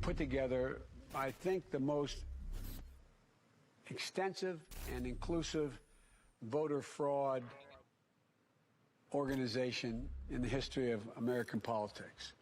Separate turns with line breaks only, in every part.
put together, I think, the most extensive and inclusive voter fraud organization in the history of American politics.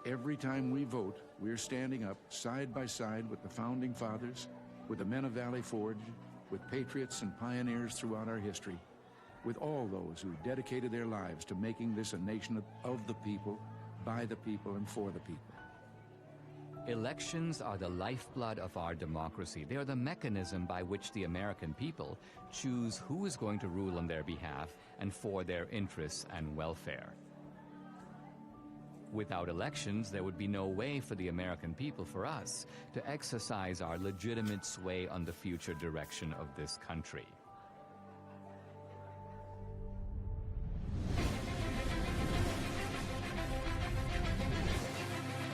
Every time we vote, we're standing up side by side with the Founding Fathers, with the men of Valley Forge, with patriots and pioneers throughout our history, with all those who dedicated their lives to making this a nation of the people, by the people, and for the people.
Elections are the lifeblood of our democracy. They are the mechanism by which the American people choose who is going to rule on their behalf and for their interests and welfare. Without elections, there would be no way for the American people, for us, to exercise our legitimate sway on the future direction of this country.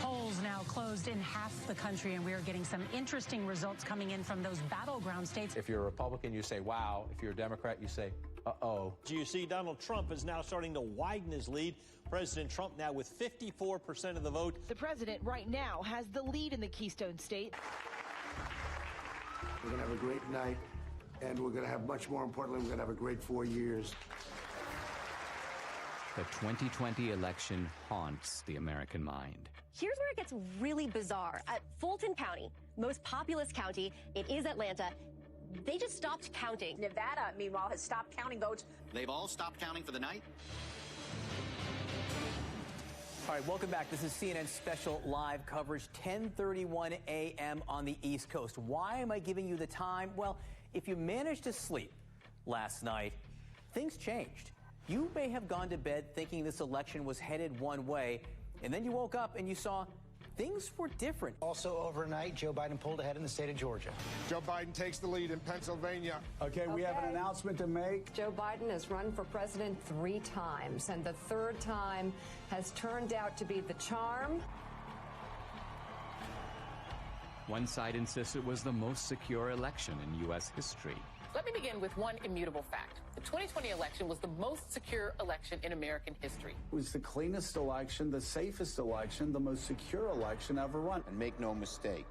Polls now closed in half the country, and we are getting some interesting results coming in from those battleground states.
If you're a Republican, you say, wow. If you're a Democrat, you say, uh-oh.
You see, Donald Trump is now starting to widen his lead. President Trump now with 54% of the vote.
The president right now has the lead in the Keystone State.
We're going to have a great night, and we're going to have, much more importantly, we're going to have a great 4 years.
The 2020 election haunts the American mind.
Here's where it gets really bizarre. At Fulton County, most populous county, it is Atlanta, they just stopped counting.
Nevada, meanwhile, has stopped counting votes.
They've all stopped counting for the night?
All right, welcome back. This is CNN special live coverage, 10:31 a.m. on the East Coast. Why am I giving you the time? Well, if you managed to sleep last night, things changed. You may have gone to bed thinking this election was headed one way, and then you woke up and you saw things were different.
Also overnight, Joe Biden pulled ahead in the state of Georgia.
Joe Biden takes the lead in Pennsylvania.
Okay, we have an announcement to make.
Joe Biden has run for president 3 times, and the 3rd time has turned out to be the charm.
One side insists it was the most secure election in U.S. history.
Let me begin with one immutable fact. The 2020 election was the most secure election in American history.
It was the cleanest election, the safest election, the most secure election ever run.
And make no mistake,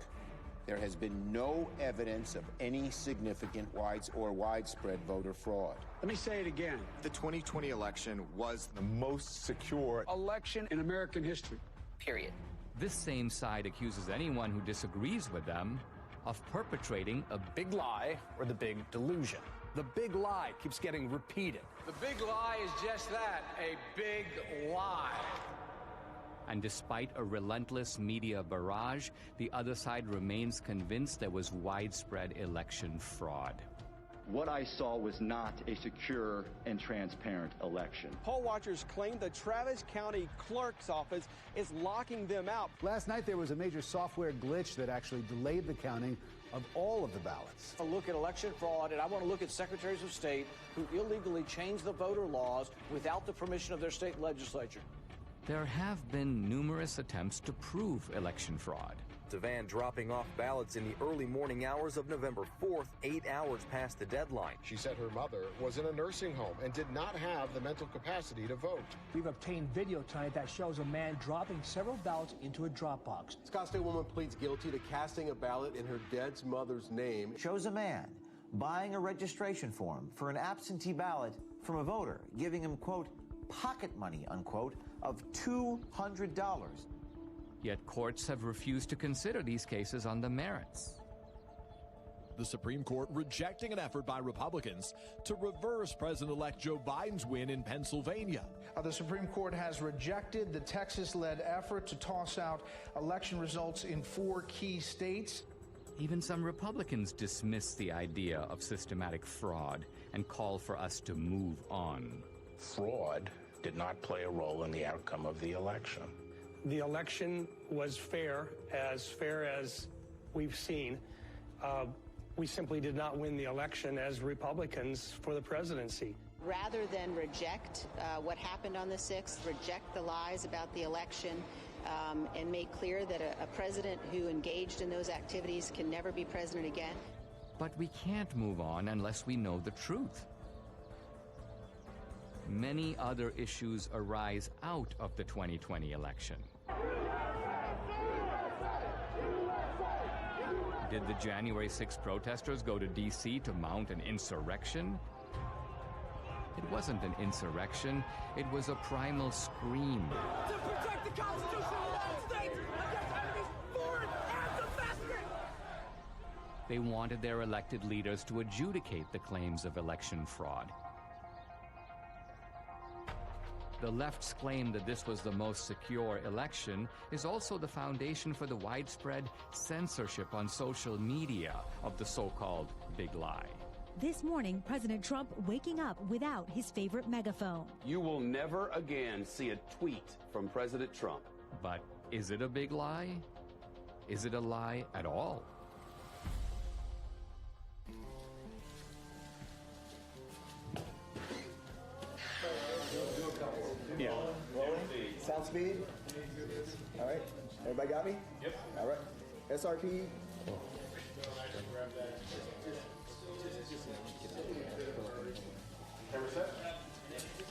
there has been no evidence of any significant widespread voter fraud.
Let me say it again.
The 2020 election was the most secure
election in American history.
Period.
This same side accuses anyone who disagrees with them of perpetrating a big lie or the big delusion.
The big lie keeps getting repeated.
The big lie is just that, a big lie.
And despite a relentless media barrage, the other side remains convinced there was widespread election fraud.
What I saw was not a secure and transparent election.
Poll watchers claim the Travis County Clerk's Office is locking them out.
Last night there was a major software glitch that actually delayed the counting of all of the ballots.
I look at election fraud, and I want to look at secretaries of state who illegally changed the voter laws without the permission of their state legislature.
There have been numerous attempts to prove election fraud.
The van dropping off ballots in the early morning hours of November 4th, 8 hours past the deadline.
She said her mother was in a nursing home and did not have the mental capacity to vote.
We've obtained video tonight that shows a man dropping several ballots into a drop box.
Scottsdale woman pleads guilty to casting a ballot in her dead mother's name.
Shows a man buying a registration form for an absentee ballot from a voter, giving him, quote, pocket money, unquote, of $200.
Yet courts have refused to consider these cases on the merits.
The Supreme Court rejecting an effort by Republicans to reverse President-elect Joe Biden's win in Pennsylvania.
The Supreme Court has rejected the Texas-led effort to toss out election results in 4 key states.
Even some Republicans dismiss the idea of systematic fraud and call for us to move on.
Fraud did not play a role in the outcome of the election.
The election was fair as we've seen. We simply did not win the election as Republicans for the presidency.
Rather than reject what happened on the 6th, reject the lies about the election, and make clear that a president who engaged in those activities can never be president again.
But we can't move on unless we know the truth. Many other issues arise out of the 2020 election. Did the January 6th protesters go to D.C. to mount an insurrection? It wasn't an insurrection, it was a primal scream.
To protect the Constitution of the United States against enemies foreign and domestic!
They wanted their elected leaders to adjudicate the claims of election fraud. The left's claim that this was the most secure election is also the foundation for the widespread censorship on social media of the so-called big lie.
This morning, President Trump waking up without his favorite megaphone.
You will never again see a tweet from President Trump.
But is it a big lie? Is it a lie at all?
Yeah. Rolling. Sound speed. All right. Everybody got me? Yep. All right. SRP.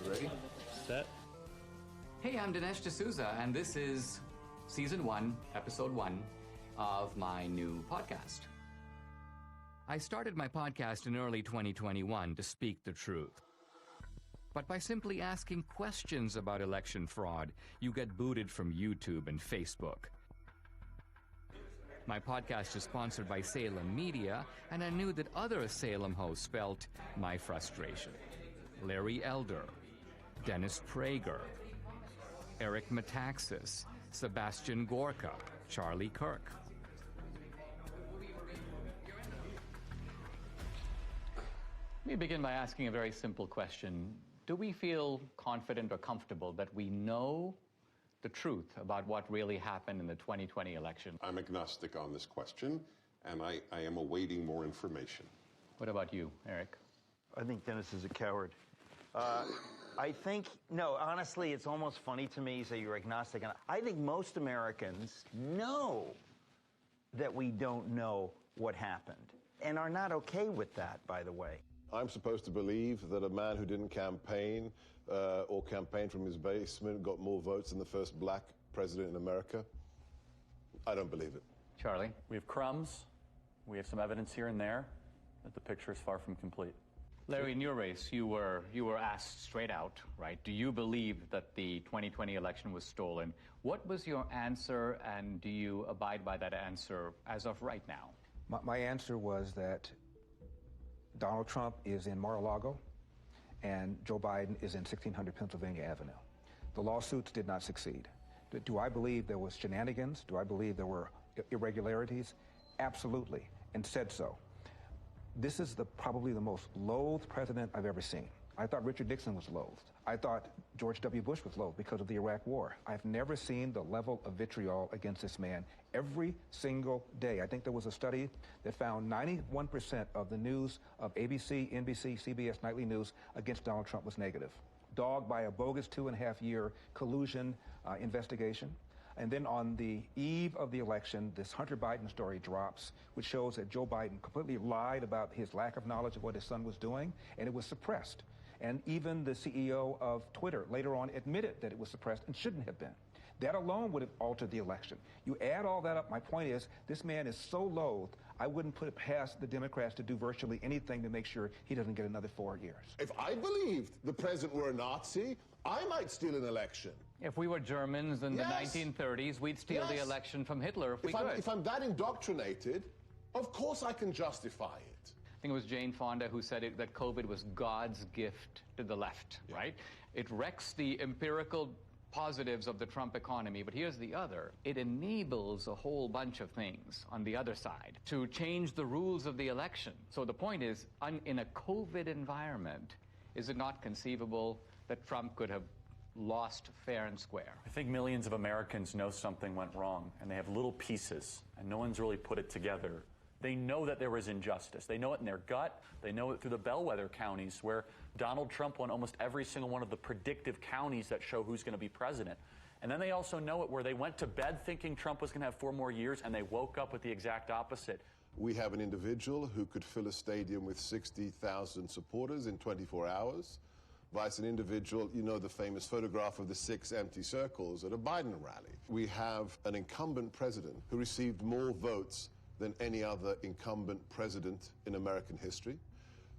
Ready? Set. Hey, I'm Dinesh D'Souza, and this is Season 1, Episode 1 of my new podcast. I started my podcast in early 2021 to speak the truth. But by simply asking questions about election fraud, you get booted from YouTube and Facebook. My podcast is sponsored by Salem Media, and I knew that other Salem hosts felt my frustration. Larry Elder, Dennis Prager, Eric Metaxas, Sebastian Gorka, Charlie Kirk. Let me begin by asking a very simple question. Do we feel confident or comfortable that we know the truth about what really happened in the 2020 election?
I'm agnostic on this question, and I am awaiting more information.
What about you, Eric?
I think Dennis is a coward. I think, no, honestly, it's almost funny to me you say you're agnostic. And I think most Americans know that we don't know what happened and are not okay with that, by the way.
I'm supposed to believe that a man who didn't campaign or campaign from his basement got more votes than the first black president in America. I don't believe it.
Charlie?
We have crumbs. We have some evidence here and there, but the picture is far from complete.
Larry, in your race, you were asked straight out, right? Do you believe that the 2020 election was stolen? What was your answer, and do you abide by that answer as of right now?
My answer was that Donald Trump is in Mar-a-Lago, and Joe Biden is in 1600 Pennsylvania Avenue. The lawsuits did not succeed. Do I believe there was shenanigans? Do I believe there were irregularities? Absolutely, and said so. This is probably the most loathed president I've ever seen. I thought Richard Nixon was loathed. I thought George W. Bush was loathed because of the Iraq War. I've never seen the level of vitriol against this man every single day. I think there was a study that found 91% of the news of ABC, NBC, CBS nightly news against Donald Trump was negative. dogged by a bogus 2.5-year collusion investigation. And then on the eve of the election, this Hunter Biden story drops, which shows that Joe Biden completely lied about his lack of knowledge of what his son was doing, and it was suppressed. And even the CEO of Twitter later on admitted that it was suppressed and shouldn't have been. That alone would have altered the election. You add all that up, my point is, this man is so loathed, I wouldn't put it past the Democrats to do virtually anything to make sure he doesn't get another 4 years.
If I believed the president were a Nazi, I might steal an election.
If we were Germans in the 1930s, we'd steal the election from Hitler if we could.
If I'm that indoctrinated, of course I can justify it.
I think it was Jane Fonda who said that COVID was God's gift to the left, right? It wrecks the empirical positives of the Trump economy, but here's the other. It enables a whole bunch of things on the other side to change the rules of the election. So the point is, in a COVID environment, is it not conceivable that Trump could have lost fair and square?
I think millions of Americans know something went wrong, and they have little pieces, and no one's really put it together. They know that there was injustice. They know it in their gut. They know it through the bellwether counties where Donald Trump won almost every single one of the predictive counties that show who's going to be president. And then they also know it where they went to bed thinking Trump was going to have 4 more years, and they woke up with the exact opposite.
We have an individual who could fill a stadium with 60,000 supporters in 24 hours, vice an individual, you know, the famous photograph of the 6 empty circles at a Biden rally. We have an incumbent president who received more votes than any other incumbent president in American history,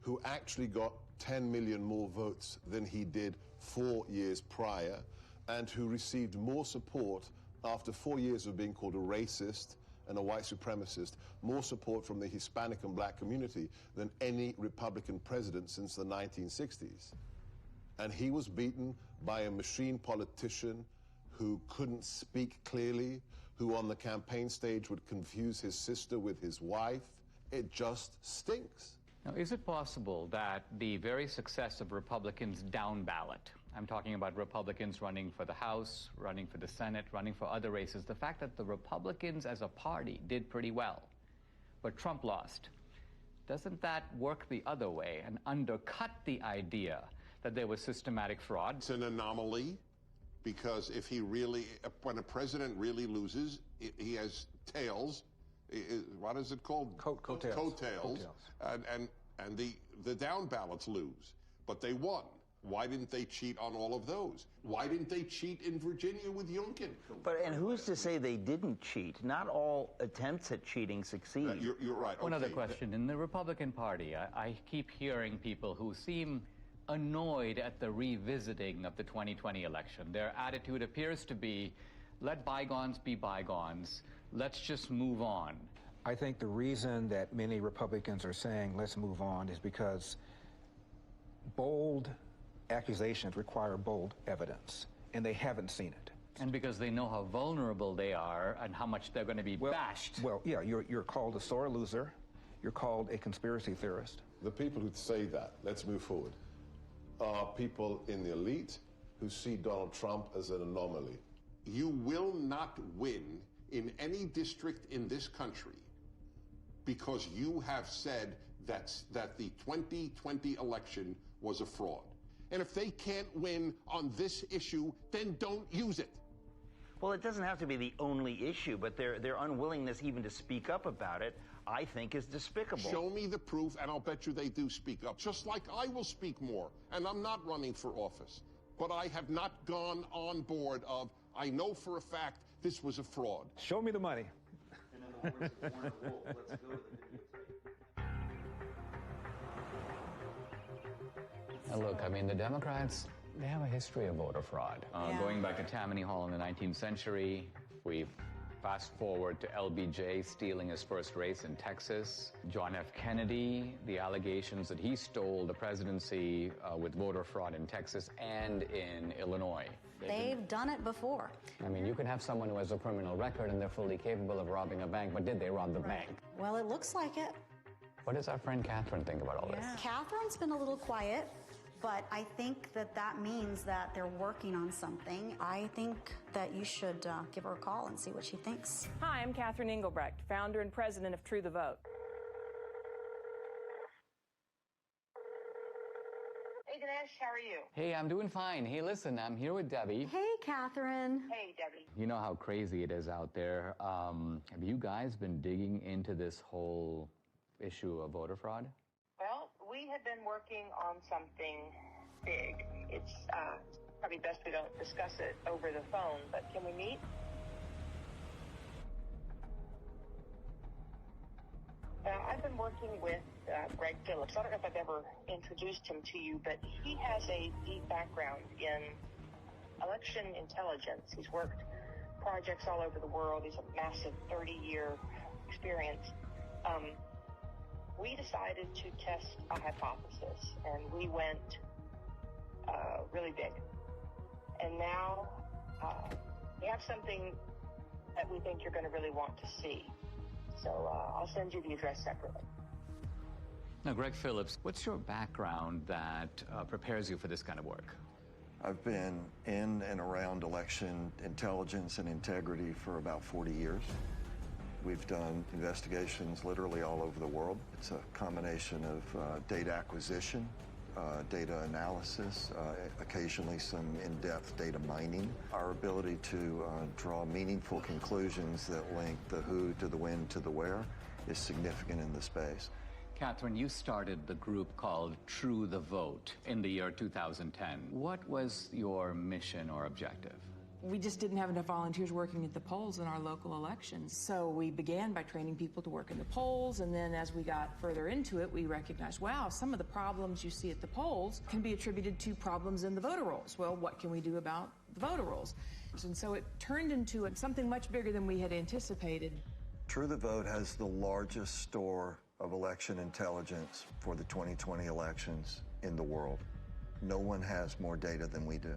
who actually got 10 million more votes than he did 4 years prior, and who received more support after 4 years of being called a racist and a white supremacist, more support from the Hispanic and black community than any Republican president since the 1960s. And he was beaten by a machine politician who couldn't speak clearly, who on the campaign stage would confuse his sister with his wife. It just stinks.
Now, is it possible that the very success of Republicans down ballot, I'm talking about Republicans running for the House, running for the Senate, running for other races, the fact that the Republicans as a party did pretty well, but Trump lost, doesn't that work the other way and undercut the idea that there was systematic fraud?
It's an anomaly, because if he really, when a president really loses, he has tails. What is it called?
Coattails.
Coattails. And the down ballots lose, but they won. Why didn't they cheat on all of those? Why didn't they cheat in Virginia with Youngkin?
And who's to say they didn't cheat? Not all attempts at cheating succeed.
You're right.
One other question. In the Republican Party, I keep hearing people who seem annoyed at the revisiting of the 2020 election. Their attitude appears to be, let bygones be bygones. Let's just move on.
I think the reason that many Republicans are saying let's move on is because bold accusations require bold evidence, and they haven't seen it.
And because they know how vulnerable they are and how much they're going to be bashed.
Well, yeah, you're called a sore loser. You're called a conspiracy theorist.
The people who say that, let's move forward, are people in the elite who see Donald Trump as an anomaly.
You will not win in any district in this country because you have said that the 2020 election was a fraud. And if they can't win on this issue, then don't use it.
Well, it doesn't have to be the only issue, but their unwillingness even to speak up about it, I think, is despicable.
Show me the proof, and I'll bet you they do speak up. Just like I will speak more, and I'm not running for office. But I have not gone on board of, I know for a fact this was a fraud.
Show me the money.
And in the words of Warner Wolf, let's go to the video.
Now look, I mean, the Democrats, they have a history of voter fraud. Going back to Tammany Hall in the 19th century, we fast forward to LBJ stealing his first race in Texas, John F. Kennedy, the allegations that he stole the presidency with voter fraud in Texas and in Illinois.
They've done it before.
I mean, you can have someone who has a criminal record and they're fully capable of robbing a bank, but did they rob the bank?
Well, it looks like it.
What does our friend Catherine think about all this?
Catherine's been a little quiet, but I think that means that they're working on something. I think that you should give her a call and see what she thinks.
Hi, I'm Catherine Engelbrecht, founder and president of True the Vote.
Hey, Dinesh, how are you?
Hey, I'm doing fine. Hey, listen, I'm here with Debbie.
Hey, Catherine.
Hey, Debbie.
You know how crazy it is out there. Have you guys been digging into this whole issue of voter fraud?
Well, we have been working on something big. It's probably best we don't discuss it over the phone, but can we meet? I've been working with Greg Phillips. I don't know if I've ever introduced him to you, but he has a deep background in election intelligence. He's worked projects all over the world. He's a massive 30-year experience. We decided to test a hypothesis, and we went really big. And now we have something that we think you're going to really want to see. So I'll send you the address separately.
Now, Greg Phillips, what's your background that prepares you for this kind of work?
I've been in and around election intelligence and integrity for about 40 years. We've done investigations literally all over the world. It's a combination of data acquisition, data analysis, occasionally some in-depth data mining. Our ability to draw meaningful conclusions that link the who to the when to the where is significant in the space.
Catherine, you started the group called True the Vote in the year 2010. What was your mission or objective?
We just didn't have enough volunteers working at the polls in our local elections. So we began by training people to work in the polls, and then as we got further into it, we recognized, wow, some of the problems you see at the polls can be attributed to problems in the voter rolls. Well, what can we do about the voter rolls? And so it turned into something much bigger than we had anticipated.
True the Vote has the largest store of election intelligence for the 2020 elections in the world. No one has more data than we do.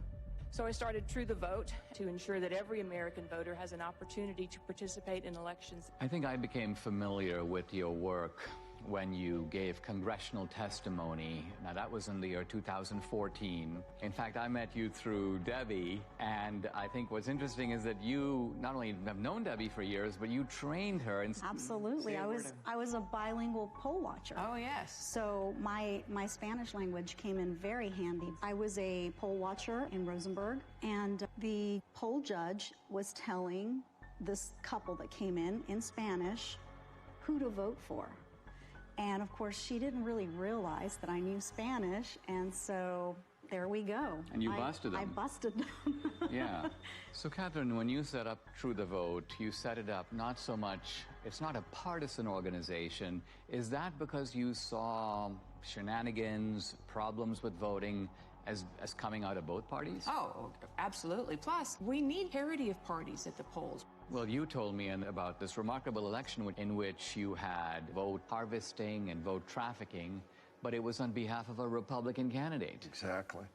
So I started True the Vote to ensure that every American voter has an opportunity to participate in elections.
I think I became familiar with your work when you gave congressional testimony. Now, that was in the year 2014. In fact, I met you through Debbie, and I think what's interesting is that you not only have known Debbie for years, but you trained her.
Absolutely. I was a bilingual poll watcher.
Oh, yes.
So my Spanish language came in very handy. I was a poll watcher in Rosenberg, and the poll judge was telling this couple that came in Spanish who to vote for. And of course, she didn't really realize that I knew Spanish, and so there we go.
And you busted them.
I busted them.
Yeah. So, Catherine, when you set up True the Vote, you set it up not so much, it's not a partisan organization. Is that because you saw shenanigans, problems with voting as coming out of both parties?
Oh, absolutely. Plus, we need parity of parties at the polls.
Well, you told me about this remarkable election in which you had vote harvesting and vote trafficking, but it was on behalf of a Republican candidate.
Exactly.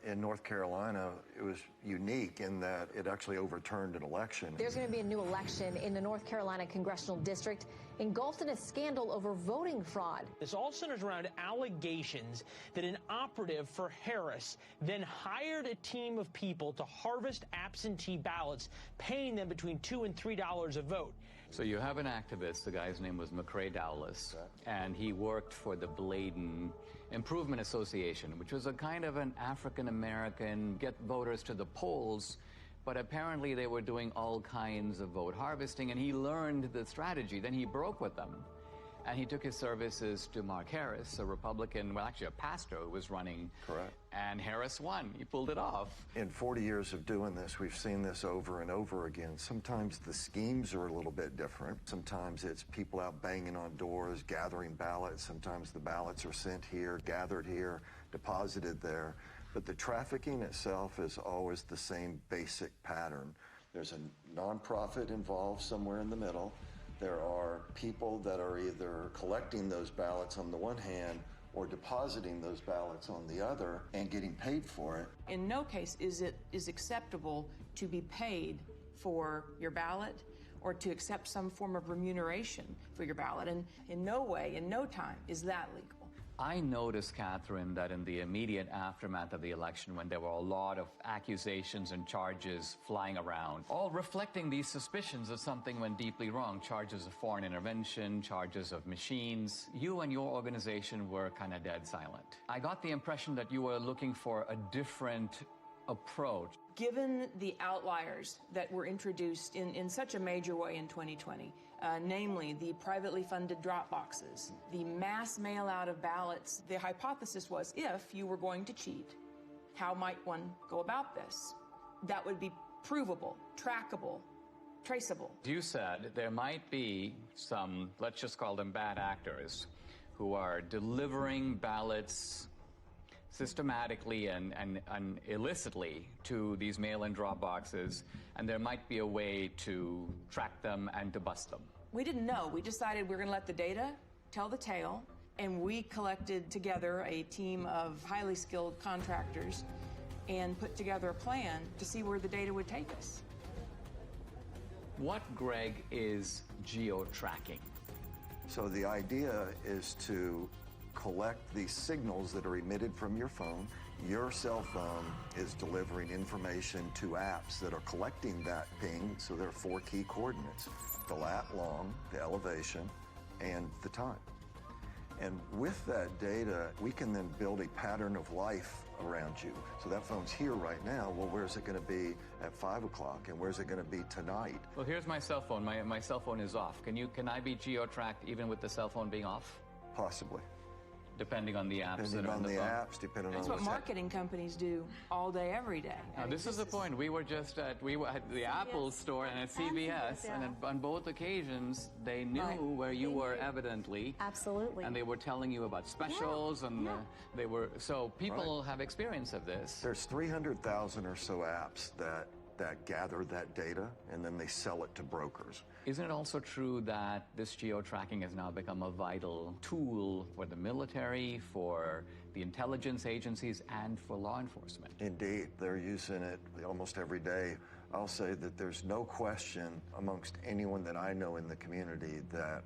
In North Carolina, it was unique in that it actually overturned an election.
There's going to be a new election in the North Carolina congressional district engulfed in a scandal over voting fraud.
This all centers around allegations that an operative for Harris then hired a team of people to harvest absentee ballots, paying them between $2 and $3 a vote.
So you have an activist, the guy's name was McCrae Dowless, and he worked for the Bladen Improvement Association, which was a kind of an African-American get voters to the polls, but apparently they were doing all kinds of vote harvesting, and he learned the strategy. Then he broke with them, and he took his services to Mark Harris, a Republican, well, actually a pastor who was running.
Correct.
And Harris won. He pulled it off.
In 40 years of doing this, we've seen this over and over again. Sometimes the schemes are a little bit different. Sometimes it's people out banging on doors, gathering ballots. Sometimes the ballots are sent here, gathered here, deposited there. But the trafficking itself is always the same basic pattern. There's a nonprofit involved somewhere in the middle. There are people that are either collecting those ballots on the one hand or depositing those ballots on the other and getting paid for it.
In no case is it acceptable to be paid for your ballot or to accept some form of remuneration for your ballot. And in no way, in no time, is that legal.
I noticed, Catherine, that in the immediate aftermath of the election, when there were a lot of accusations and charges flying around, all reflecting these suspicions that something went deeply wrong, charges of foreign intervention, charges of machines, you and your organization were kind of dead silent. I got the impression that you were looking for a different approach.
Given the outliers that were introduced in such a major way in 2020, namely the privately funded drop boxes, the mass mail out of ballots, the hypothesis was if you were going to cheat, how might one go about this? That would be provable, trackable, traceable.
You said there might be some, let's just call them bad actors, who are delivering ballots systematically and illicitly to these mail-in drop boxes, and there might be a way to track them and to bust them.
We didn't know. We decided we were going to let the data tell the tale, and we collected together a team of highly skilled contractors and put together a plan to see where the data would take us.
What, Greg, is geo-tracking?
So the idea is to collect these signals that are emitted from your phone. Your cell phone is delivering information to apps that are collecting that ping, so there are 4 key coordinates: the lat long, the elevation, and the time. And with that data, we can then build a pattern of life around you. So that phone's here right now. Well, where's it going to be at 5 o'clock, and where's it going to be tonight?
Well, here's my cell phone. My cell phone is off. Can I be geo-tracked even with the cell phone being off?
Possibly.
Depending on the apps
Depending
that are
on
on
the
phone.
apps, depending
That's
on
what marketing companies do all day, every day.
Now, this is the point. We were at the Apple store and at CVS, and on both occasions, they knew where you were evidently.
Absolutely.
And they were telling you about specials, and they were, so people have experience of this.
There's 300,000 or so apps that gather that data, and then they sell it to brokers.
Isn't it also true that this geo-tracking has now become a vital tool for the military, for the intelligence agencies, and for law enforcement?
Indeed, they're using it almost every day. I'll say that there's no question amongst anyone that I know in the community that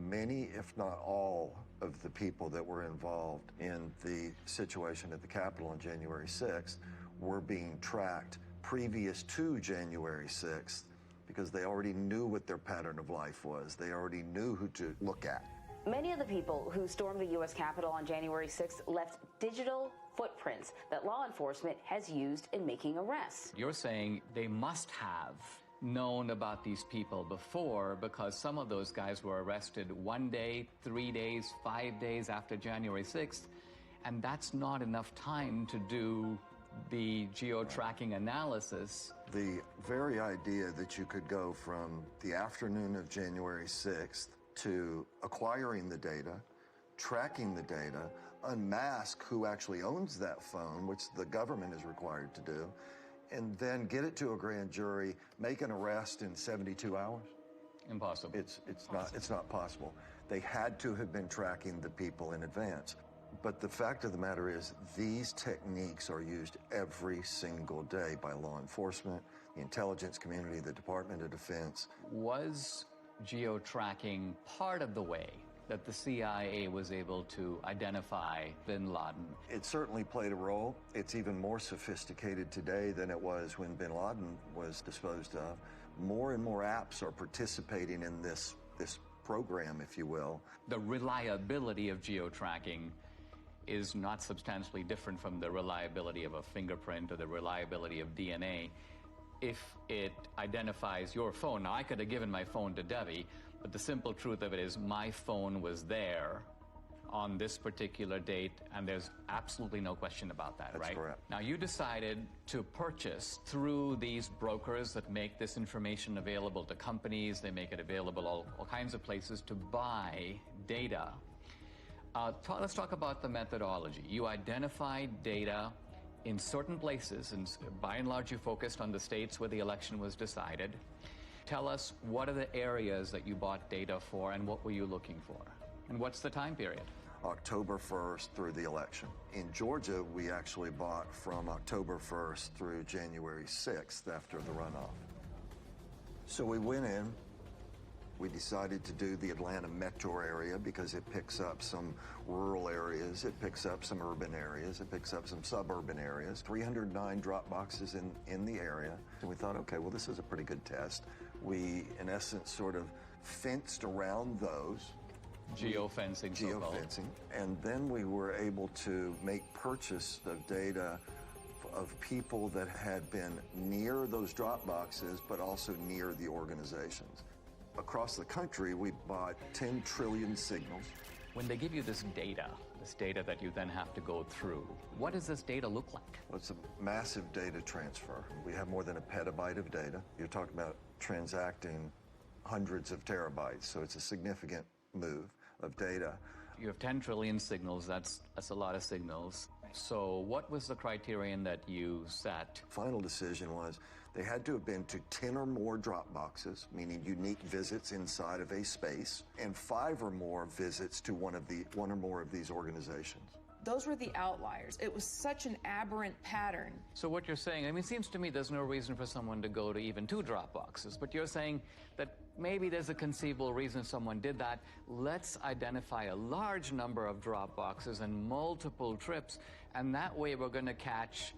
many, if not all, of the people that were involved in the situation at the Capitol on January 6th were being tracked previous to January 6th, because they already knew what their pattern of life was. They already knew who to look at.
Many of the people who stormed the U.S. Capitol on January 6th left digital footprints that law enforcement has used in making arrests.
You're saying they must have known about these people before, because some of those guys were arrested 1 day, 3 days, 5 days after January 6th, and that's not enough time to do the geo-tracking analysis.
The very idea that you could go from the afternoon of January 6th to acquiring the data, tracking the data, unmask who actually owns that phone, which the government is required to do, and then get it to a grand jury, make an arrest in 72 hours?
Impossible.
It's not possible. They had to have been tracking the people in advance. But the fact of the matter is, these techniques are used every single day by law enforcement, the intelligence community, the Department of Defense.
Was geo-tracking part of the way that the CIA was able to identify bin Laden?
It certainly played a role. It's even more sophisticated today than it was when bin Laden was disposed of. More and more apps are participating in this program, if you will.
The reliability of geo-tracking is not substantially different from the reliability of a fingerprint or the reliability of DNA. If it identifies your phone, now I could have given my phone to Debbie, but the simple truth of it is my phone was there on this particular date, and there's absolutely no question about that, right?
That's correct.
Now, you decided to purchase through these brokers that make this information available to companies. They make it available all kinds of places to buy data. Let's talk about the methodology. You identified data in certain places, and by and large you focused on the states where the election was decided. Tell us, what are the areas that you bought data for, and what were you looking for? And what's the time period?
October 1st through the election. In Georgia, we actually bought from October 1st through January 6th after the runoff. So we went in, We decided to do the Atlanta metro area because it picks up some rural areas, it picks up some urban areas, it picks up some suburban areas. 309 drop boxes in the area. And we thought, okay, well, this is a pretty good test. We, in essence, sort of fenced around those.
Geofencing, so-called.
Geofencing. And then we were able to make purchase of data of people that had been near those drop boxes, but also near the organizations. Across the country, we bought 10 trillion signals.
When they give you this data that you then have to go through, what does this data look like?
Well, it's a massive data transfer. We have more than a petabyte of data. You're talking about transacting hundreds of terabytes, so it's a significant move of data.
You have 10 trillion signals, that's a lot of signals. So what was the criterion that you set?
Final decision was they had to have been to 10 or more drop boxes, meaning unique visits inside of a space, and 5 or more visits to one or more of these organizations.
Those were the outliers. It was such an aberrant pattern.
So what you're saying, I mean, it seems to me there's no reason for someone to go to even 2 drop boxes, but you're saying that maybe there's a conceivable reason someone did that. Let's identify a large number of drop boxes and multiple trips, and that way we're going to catch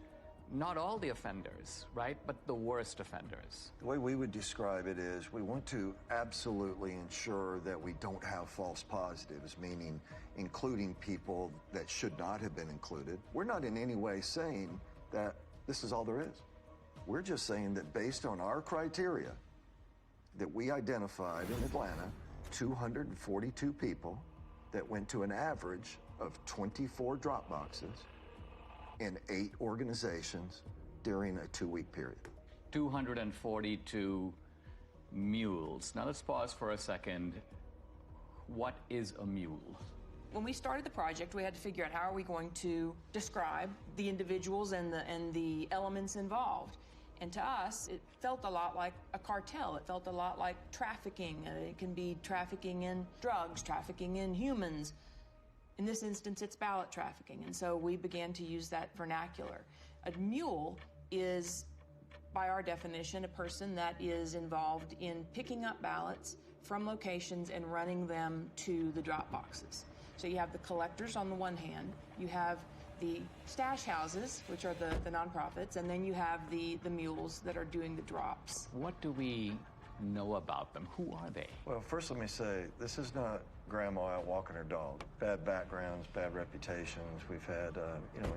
not all the offenders, right, but the worst offenders.
The way we would describe it is we want to absolutely ensure that we don't have false positives, meaning including people that should not have been included. We're not in any way saying that this is all there is. We're just saying that based on our criteria that we identified in Atlanta, 242 people that went to an average of 24 drop boxes in 8 organizations during a 2-week period.
242 mules. Now let's pause for a second. What is a mule?
When we started the project, we had to figure out how are we going to describe the individuals and the elements involved. And to us, it felt a lot like a cartel. It felt a lot like trafficking. It can be trafficking in drugs, trafficking in humans. In this instance, it's ballot trafficking, and so we began to use that vernacular. A mule is, by our definition, a person that is involved in picking up ballots from locations and running them to the drop boxes. So you have the collectors on the one hand, you have the stash houses, which are the nonprofits, and then you have the mules that are doing the drops.
What do we know about them? Who are they?
Well, first let me say, this is not grandma out walking her dog. Bad backgrounds, bad reputations. We've had,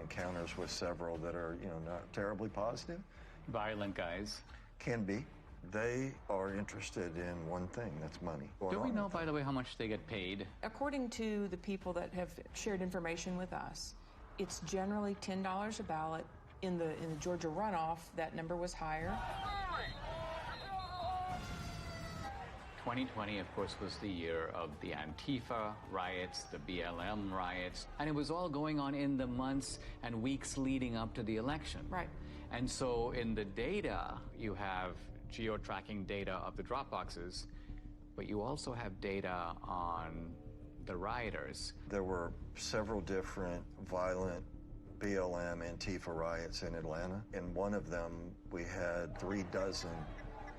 encounters with several that are, not terribly positive.
Violent guys.
Can be. They are interested in one thing, that's money.
Do we know, by the way, how much they get paid?
According to the people that have shared information with us, it's generally $10 a ballot. In the Georgia runoff, that number was higher.
2020, of course, was the year of the Antifa riots, the BLM riots, and it was all going on in the months and weeks leading up to the election.
Right.
And so in the data, you have geo-tracking data of the drop boxes, but you also have data on the rioters.
There were several different violent BLM Antifa riots in Atlanta. In one of them, we had 36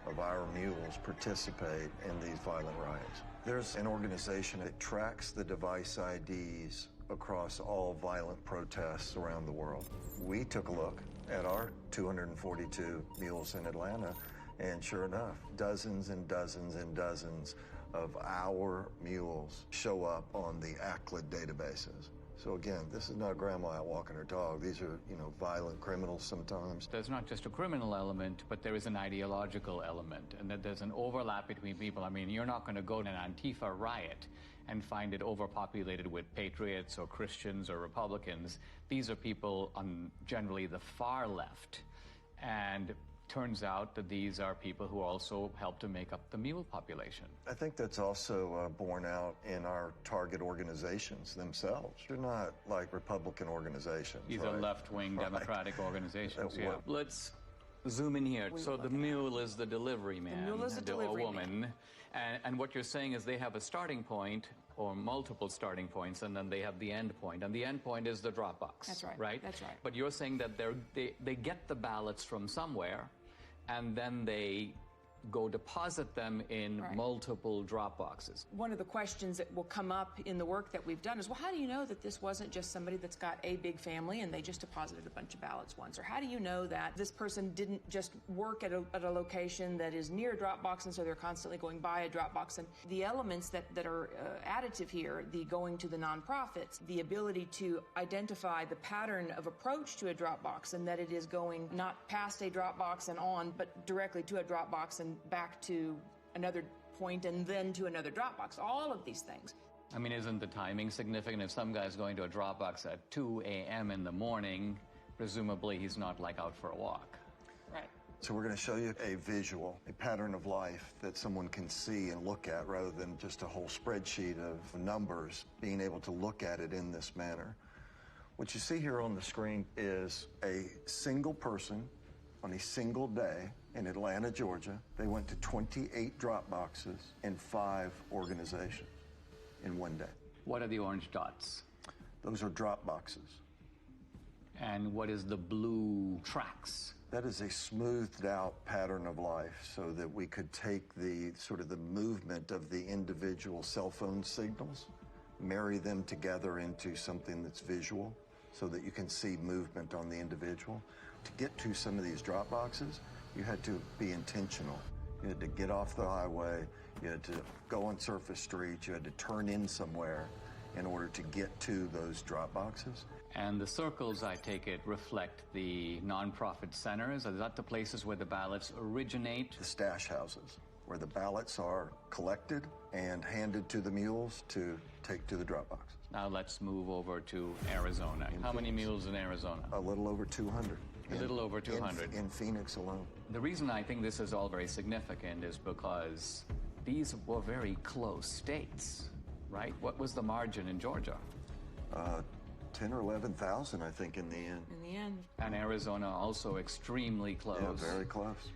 of our mules participate in these violent riots. There's an organization that tracks the device IDs across all violent protests around the world. We took a look at our 242 mules in Atlanta, and sure enough, dozens and dozens and dozens of our mules show up on the ACLID databases. So again, this is not grandma out walking her dog. These are, violent criminals sometimes.
There's not just a criminal element, but there is an ideological element, and that there's an overlap between people. I mean, you're not going to go to an Antifa riot and find it overpopulated with patriots or Christians or Republicans. These are people on generally the far left. And turns out that these are people who also help to make up the mule population.
I think that's also borne out in our target organizations themselves. They're not like Republican organizations.
These
right?
are left-wing Democratic organizations, yeah. Let's zoom in here. So the mule is the delivery man.
The mule is the delivery
woman. And what you're saying is they have a starting point or multiple starting points, and then they have the end point. And the end point is the drop box.
That's right.
Right?
That's right.
But you're saying that they get the ballots from somewhere, and then they go deposit them in multiple drop boxes.
One of the questions that will come up in the work that we've done is, well, how do you know that this wasn't just somebody that's got a big family and they just deposited a bunch of ballots once? Or how do you know that this person didn't just work at a location that is near a drop box and so they're constantly going by a drop box? And the elements that are additive here, the going to the nonprofits, the ability to identify the pattern of approach to a drop box, and that it is going not past a drop box and on, but directly to a drop box and back to another point and then to another drop box. All of these things.
I mean, isn't the timing significant? If some guy's going to a drop box at 2 a.m. in the morning, presumably he's not like out for a walk.
Right.
So we're going to show you a visual, a pattern of life that someone can see and look at rather than just a whole spreadsheet of numbers, being able to look at it in this manner. What you see here on the screen is a single person on a single day in Atlanta, Georgia. They went to 28 drop boxes in 5 organizations in one day.
What are the orange dots?
Those are drop boxes.
And what is the blue tracks?
That is a smoothed out pattern of life so that we could take the sort of the movement of the individual cell phone signals, marry them together into something that's visual so that you can see movement on the individual. To get to some of these drop boxes, you had to be intentional. You had to get off the highway, you had to go on surface streets, you had to turn in somewhere in order to get to those drop boxes.
And the circles, I take it, reflect the nonprofit centers? Are that the places where the ballots originate?
The stash houses, where the ballots are collected and handed to the mules to take to the drop boxes.
Now let's move over to Arizona. How many mules in Arizona?
A little over 200.
A little over 200.
In Phoenix alone.
The reason I think this is all very significant is because these were very close states, right? What was the margin in Georgia?
10 or 11,000, I think, in the end.
In the end.
And Arizona also extremely close.
Yeah, very close.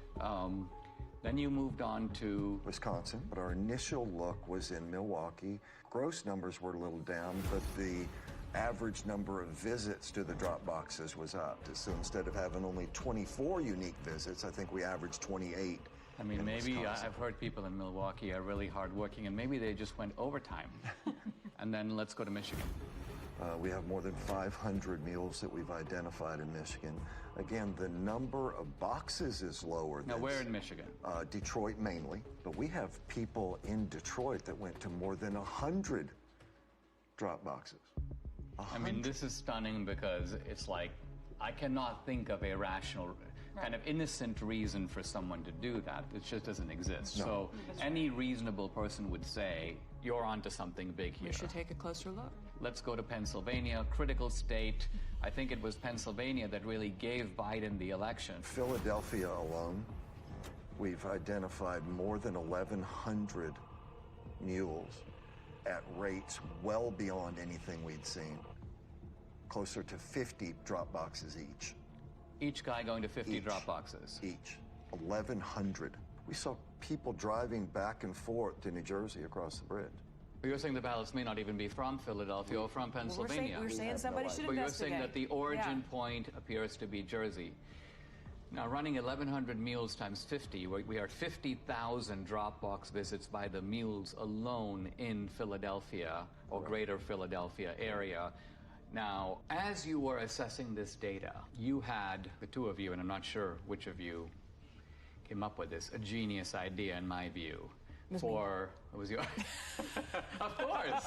Then you moved on to
Wisconsin, but our initial look was in Milwaukee. Gross numbers were a little down, but the average number of visits to the drop boxes was up. So instead of having only 24 unique visits, I think we averaged 28.
I mean, maybe I've heard people in Milwaukee are really hardworking, and maybe they just went overtime. And then let's go to Michigan.
We have more than 500 mules that we've identified in Michigan. Again, the number of boxes is lower.
Now, where in Michigan?
Detroit mainly, but we have people in Detroit that went to more than 100 drop boxes. 100.
I mean, this is stunning because it's like, I cannot think of a rational, kind of innocent reason for someone to do that. It just doesn't exist.
No.
So any reasonable person would say, you're onto something big here.
We should take a closer look.
Let's go to Pennsylvania, critical state. I think it was Pennsylvania that really gave Biden the election.
Philadelphia alone, we've identified more than 1,100 mules at rates well beyond anything we'd seen. Closer to 50 drop boxes each.
Each guy going to 50 drop boxes?
Each. 1,100. We saw people driving back and forth to New Jersey across the bridge.
But you're saying the ballots may not even be from Philadelphia or from Pennsylvania.
We're saying somebody should investigate.
But you're saying that the origin point appears to be Jersey. Now, running 1,100 mules times 50, we are at 50,000 drop box visits by the mules alone in Philadelphia or greater Philadelphia area. Now, as you were assessing this data, you had, the two of you, and I'm not sure which of you came up with this, a genius idea in my view. It was your... Of course.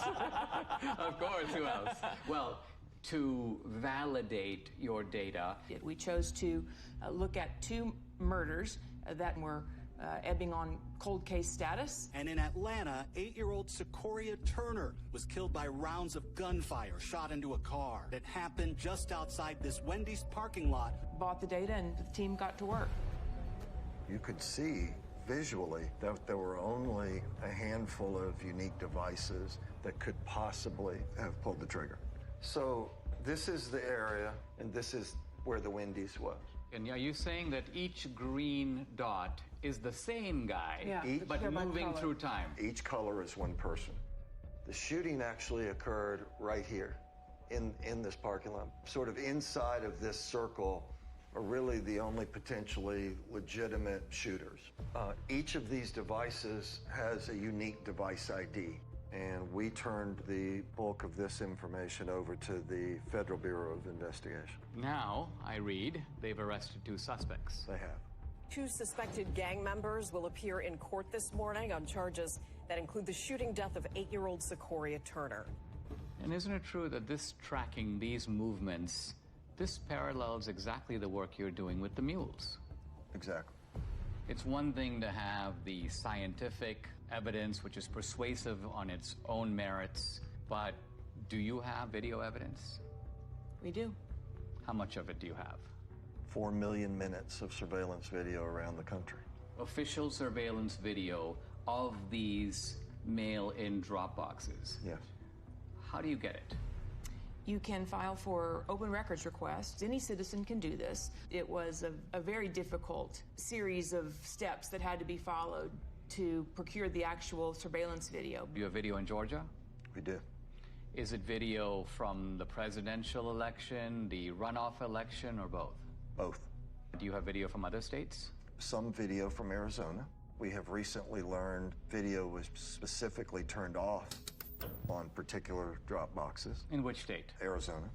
Of course, who else? Well, to validate your data.
We chose to look at 2 murders that were ebbing on cold case status.
And in Atlanta, 8-year-old Secoria Turner was killed by rounds of gunfire shot into a car. It happened just outside this Wendy's parking lot.
Bought the data and the team got to work.
You could see visually that there were only a handful of unique devices that could possibly have pulled the trigger. So this is the area, and this is where the Wendy's was.
And are you saying that each green dot is the same guy, but moving through time?
Each color is one person. The shooting actually occurred right here in this parking lot, sort of inside of this circle are really the only potentially legitimate shooters. Each of these devices has a unique device ID, and we turned the bulk of this information over to the Federal Bureau of Investigation.
Now, I read, they've arrested 2 suspects.
They have.
2 suspected gang members will appear in court this morning on charges that include the shooting death of 8-year-old Secoria Turner.
And isn't it true that this tracking, these movements, this parallels exactly the work you're doing with the mules?
Exactly.
It's one thing to have the scientific evidence, which is persuasive on its own merits, but do you have video evidence?
We do.
How much of it do you have?
4 million minutes of surveillance video around the country.
Official surveillance video of these mail-in drop boxes?
Yes.
How do you get it?
You can file for open records requests. Any citizen can do this. It was a very difficult series of steps that had to be followed to procure the actual surveillance video.
Do you have video in Georgia?
We do.
Is it video from the presidential election, the runoff election, or both?
Both.
Do you have video from other states?
Some video from Arizona. We have recently learned video was specifically turned off on particular drop boxes.
In which state?
Arizona.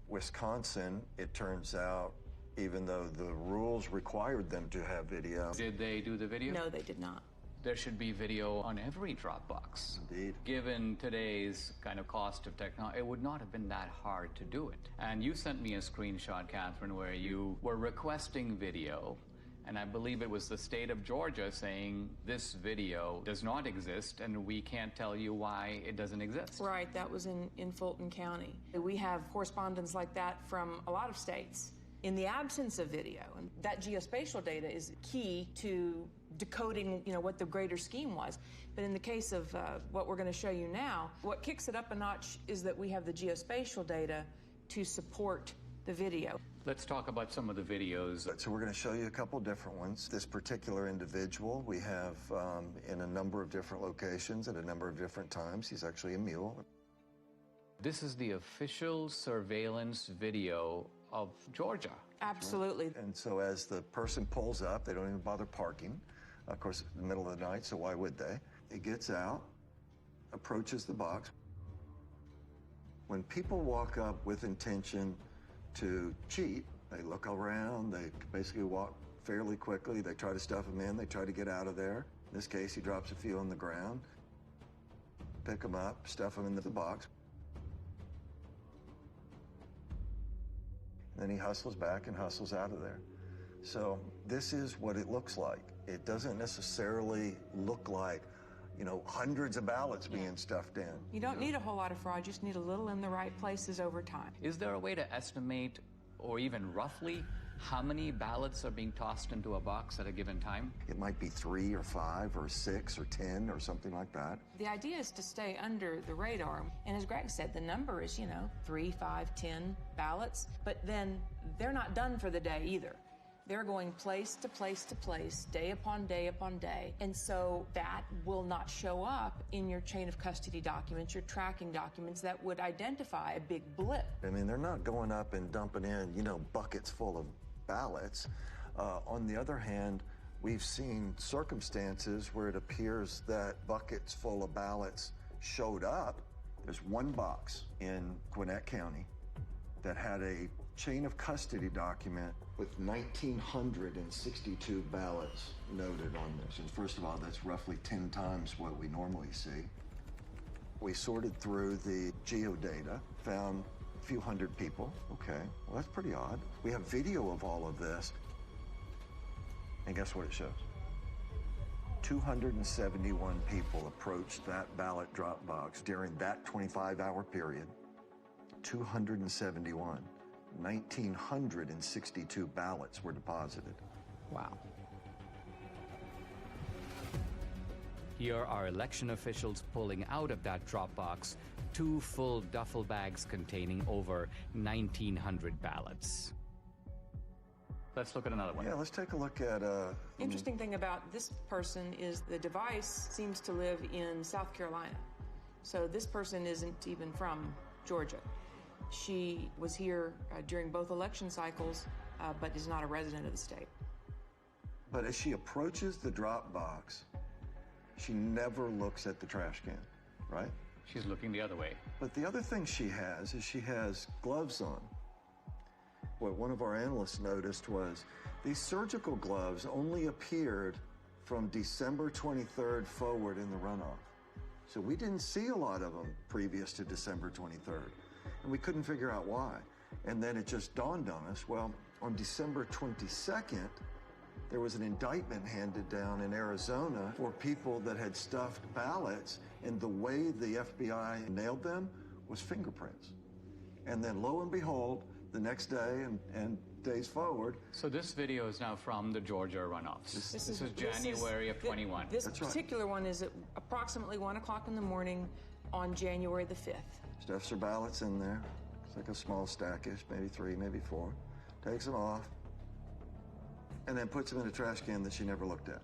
Wisconsin, it turns out, even though the rules required them to have video.
Did they do the video?
No, they did not.
There should be video on every drop box.
Indeed.
Given today's kind of cost of technology, it would not have been that hard to do it. And you sent me a screenshot, Catherine, where you were requesting video, and I believe it was the state of Georgia saying this video does not exist and we can't tell you why it doesn't exist.
Right, that was in Fulton County. We have correspondence like that from a lot of states. In the absence of video, and that geospatial data is key to decoding, what the greater scheme was. But in the case of what we're going to show you now, what kicks it up a notch is that we have the geospatial data to support the video.
Let's talk about some of the videos.
So we're going to show you a couple different ones. This particular individual we have in a number of different locations at a number of different times. He's actually a mule.
This is the official surveillance video of Georgia.
Absolutely.
And so as the person pulls up, they don't even bother parking. Of course, in the middle of the night, so why would they? It gets out, approaches the box. When people walk up with intention to cheat, they look around, they basically walk fairly quickly, they try to stuff them in, they try to get out of there. In this case, he drops a few on the ground, pick them up, stuff them into the box. Then he hustles back and hustles out of there. So this is what it looks like. It doesn't necessarily look like, hundreds of ballots being stuffed in.
You don't need a whole lot of fraud, you just need a little in the right places over time.
Is there a way to estimate, or even roughly, how many ballots are being tossed into a box at a given time?
It might be 3 or 5 or 6 or 10 or something like that.
The idea is to stay under the radar. And as Greg said, the number is, 3, 5, 10 ballots. But then they're not done for the day either. They're going place to place to place, day upon day upon day. And so that will not show up in your chain of custody documents, your tracking documents that would identify a big blip.
I mean, they're not going up and dumping in, buckets full of ballots. On the other hand, we've seen circumstances where it appears that buckets full of ballots showed up. There's one box in Gwinnett County that had a chain of custody document with 1,962 ballots noted on this. And first of all, that's roughly 10 times what we normally see. We sorted through the geodata, found a few hundred people. Okay, well, that's pretty odd. We have video of all of this. And guess what it shows? 271 people approached that ballot drop box during that 25-hour period. 271. 1,962 ballots were deposited.
Wow. Here are election officials pulling out of that drop box 2 full duffel bags containing over 1,900 ballots. Let's look at another one.
Yeah, let's take a look at...
Interesting thing about this person is the device seems to live in South Carolina. So this person isn't even from Georgia. She was here during both election cycles, but is not a resident of the state.
But as she approaches the drop box, she never looks at the trash can, right?
She's looking the other way.
But the other thing she has is she has gloves on. What one of our analysts noticed was these surgical gloves only appeared from December 23rd forward in the runoff. So we didn't see a lot of them previous to December 23rd, and we couldn't figure out why. And then it just dawned on us, well, on December 22nd, there was an indictment handed down in Arizona for people that had stuffed ballots, and the way the FBI nailed them was fingerprints. And then lo and behold, the next day and days forward.
So this video is now from the Georgia runoffs. This is January of 21.
This particular one is at approximately 1 o'clock in the morning on January the 5th.
Stuffs her ballots in there. It's like a small stackish, maybe 3, maybe 4. Takes them off, and then puts them in a trash can that she never looked at.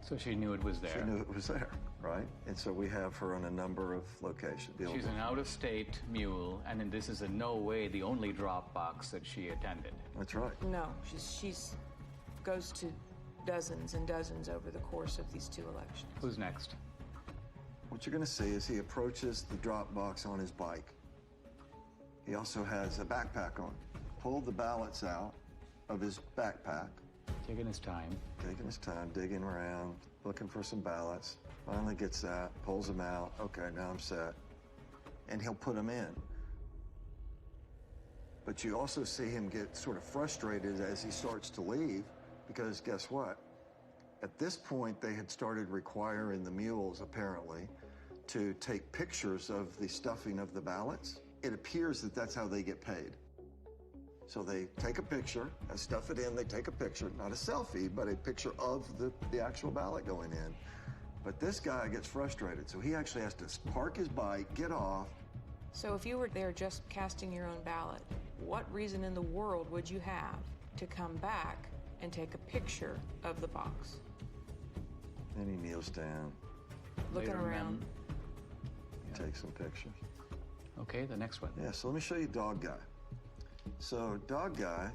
So she knew it was there.
She knew it was there, right? And so we have her on a number of locations.
She's an out-of-state mule, and then this is in no way the only drop box that she attended.
That's right.
No, she's goes to dozens and dozens over the course of these 2 elections.
Who's next?
What you're going to see is he approaches the drop box on his bike. He also has a backpack on. Pulled the ballots out of his backpack.
Taking his time.
Taking his time, digging around, looking for some ballots. Finally gets that, pulls them out. Okay, now I'm set. And he'll put them in. But you also see him get sort of frustrated as he starts to leave, because guess what? At this point, they had started requiring the mules, apparently, to take pictures of the stuffing of the ballots. It appears that that's how they get paid. So they take a picture, stuff it in, they take a picture, not a selfie, but a picture of the actual ballot going in. But this guy gets frustrated, so he actually has to park his bike, get off.
So if you were there just casting your own ballot, what reason in the world would you have to come back and take a picture of the box?
And he kneels down.
Looking around.
Take some pictures.
Okay, the next one.
Yeah, so let me show you Dog Guy. So Dog Guy,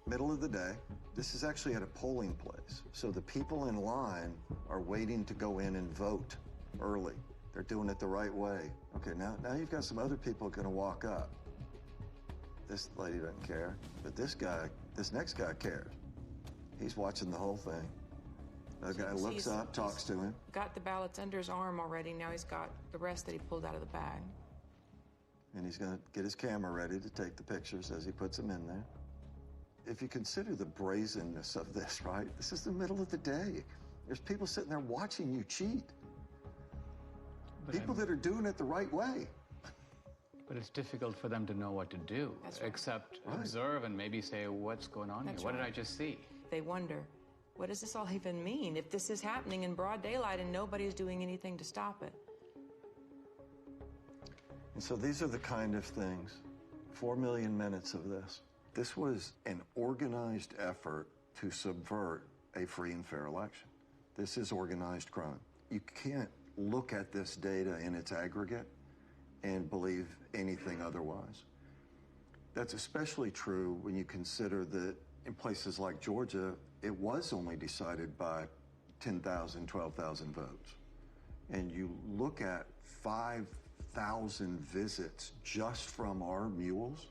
middle of the day, this is actually at a polling place. So the people in line are waiting to go in and vote early. They're doing it the right way. Okay, now you've got some other people going to walk up. This lady doesn't care, but this next guy cares. He's watching the whole thing. The guy looks up, talks to him.
Got the ballots under his arm already. Now he's got the rest that he pulled out of the bag.
And he's going to get his camera ready to take the pictures as he puts them in there. If you consider the brazenness of this, right? This is the middle of the day. There's people sitting there watching you cheat. People that are doing it the right way.
But it's difficult for them to know what to do, except observe and maybe say, what's going on here? What did I just see?
They wonder, what does this all even mean if this is happening in broad daylight and nobody's doing anything to stop it?
And so these are the kind of things, 4 million minutes of this. This was an organized effort to subvert a free and fair election. This is organized crime. You can't look at this data in its aggregate and believe anything otherwise. That's especially true when you consider that in places like Georgia, it was only decided by 10,000, 12,000 votes. And you look at 5,000 visits just from our mules,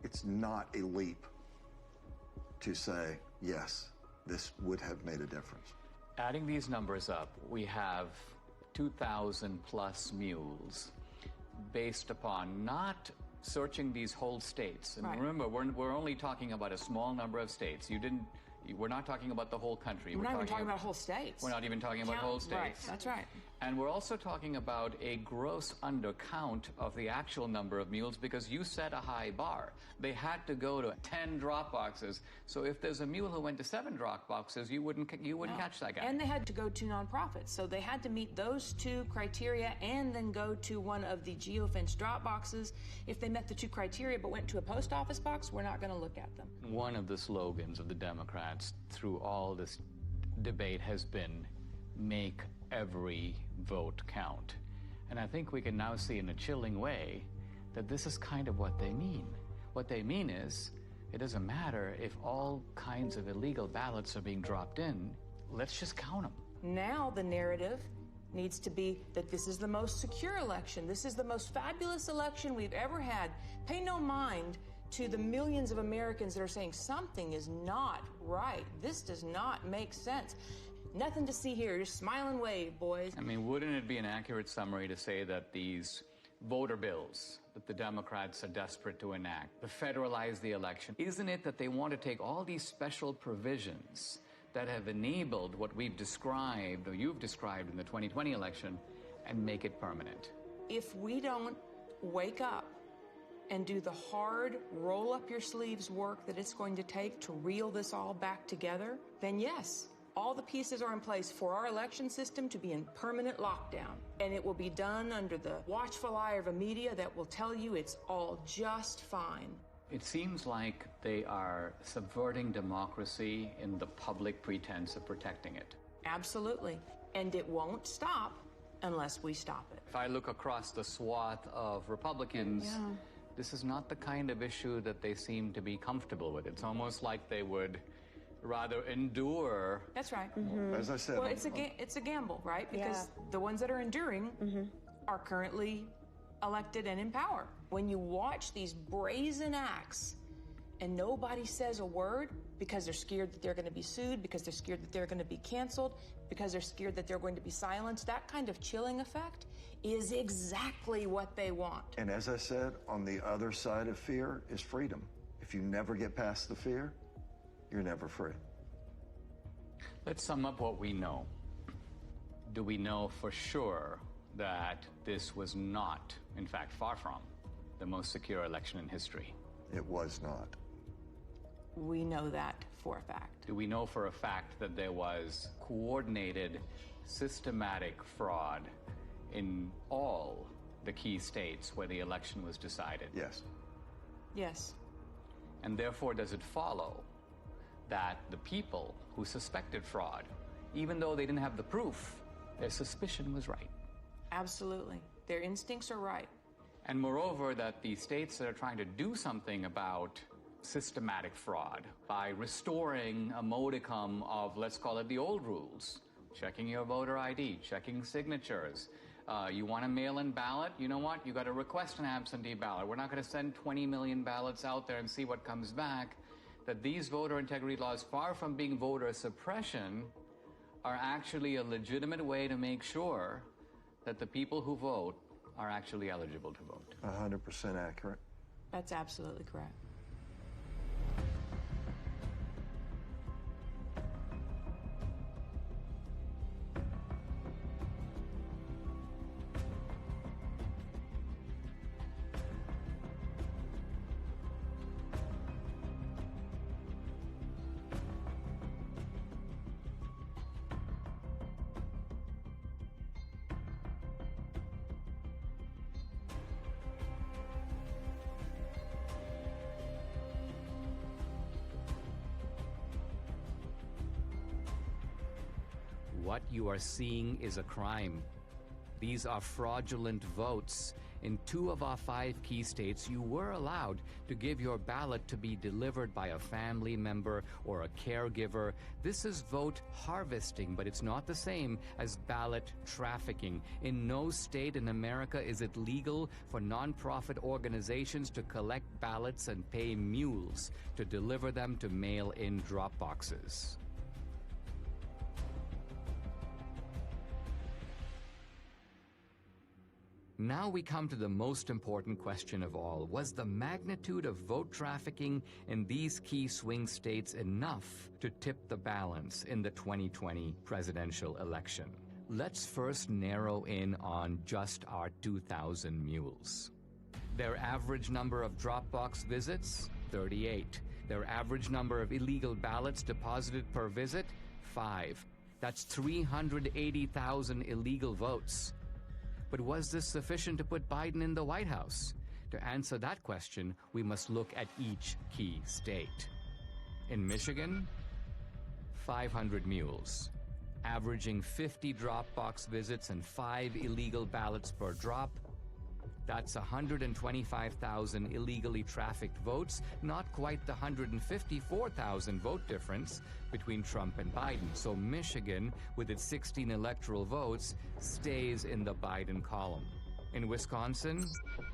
it's not a leap to say, yes, this would have made a difference.
Adding these numbers up, we have 2,000 plus mules based upon not searching these whole states. And remember, we're only talking about a small number of states. We're not talking about the whole country.
We're not even talking about whole states.
We're not even talking about whole states.
Right, that's right.
And we're also talking about a gross undercount of the actual number of mules because you set a high bar. They had to go to 10 drop boxes. So if there's a mule who went to 7 drop boxes, you wouldn't catch that guy.
And they had to go to nonprofits. So they had to meet those 2 criteria and then go to one of the geofence drop boxes. If they met the 2 criteria but went to a post office box, we're not going to look at them.
One of the slogans of the Democrats through all this debate has been, make every vote count. And I think we can now see in a chilling way that this is kind of what they mean. What they mean is, it doesn't matter if all kinds of illegal ballots are being dropped in, let's just count them.
Now the narrative needs to be that this is the most secure election. This is the most fabulous election we've ever had. Pay no mind to the millions of Americans that are saying something is not right. This does not make sense. Nothing to see here. Just smile and wave, boys.
I mean, wouldn't it be an accurate summary to say that these voter bills that the Democrats are desperate to enact, to federalize the election, isn't it that they want to take all these special provisions that have enabled what we've described, or you've described in the 2020 election, and make it permanent?
If we don't wake up and do the hard, roll-up-your-sleeves work that it's going to take to reel this all back together, then yes, all the pieces are in place for our election system to be in permanent lockdown. And it will be done under the watchful eye of a media that will tell you it's all just fine.
It seems like they are subverting democracy in the public pretense of protecting it.
Absolutely. And it won't stop unless we stop it.
If I look across the swath of Republicans, this is not the kind of issue that they seem to be comfortable with. It's almost like they would rather endure.
That's right.
As I said,
well, it's a gamble, right? Because the ones that are enduring are currently elected and in power. When you watch these brazen acts and nobody says a word because they're scared that they're going to be sued, because they're scared that they're going to be canceled, because they're scared that they're going to be silenced, that kind of chilling effect is exactly what they want.
And as I said, on the other side of fear is freedom. If you never get past the fear, you're never free.
Let's sum up what we know. Do we know for sure that this was not, in fact, far from, the most secure election in history?
It was not.
We know that for a fact.
Do we know for a fact that there was coordinated, systematic fraud in all the key states where the election was decided?
Yes.
Yes.
And therefore, does it follow that the people who suspected fraud, even though they didn't have the proof, their suspicion was right?
Absolutely. Their instincts are right.
And moreover, that the states that are trying to do something about systematic fraud by restoring a modicum of, let's call it the old rules, checking your voter ID, checking signatures. You want a mail-in ballot? You know what? You got to request an absentee ballot. We're not going to send 20 million ballots out there and see what comes back. That these voter integrity laws, far from being voter suppression, are actually a legitimate way to make sure that the people who vote are actually eligible to vote.
100% accurate.
That's absolutely correct.
What you are seeing is a crime. These are fraudulent votes. In 2 of our 5 key states, you were allowed to give your ballot to be delivered by a family member or a caregiver. This is vote harvesting, but it's not the same as ballot trafficking. In no state in America is it legal for nonprofit organizations to collect ballots and pay mules to deliver them to mail-in drop boxes. Now we come to the most important question of all. Was the magnitude of vote trafficking in these key swing states enough to tip the balance in the 2020 presidential election? Let's first narrow in on just our 2,000 mules. Their average number of Dropbox visits, 38. Their average number of illegal ballots deposited per visit, 5. That's 380,000 illegal votes. But was this sufficient to put Biden in the White House? To answer that question, we must look at each key state. In Michigan, 500 mules, averaging 50 Dropbox visits and 5 illegal ballots per drop, That's 125,000 illegally trafficked votes, not quite the 154,000 vote difference between Trump and Biden. So Michigan, with its 16 electoral votes, stays in the Biden column. In Wisconsin,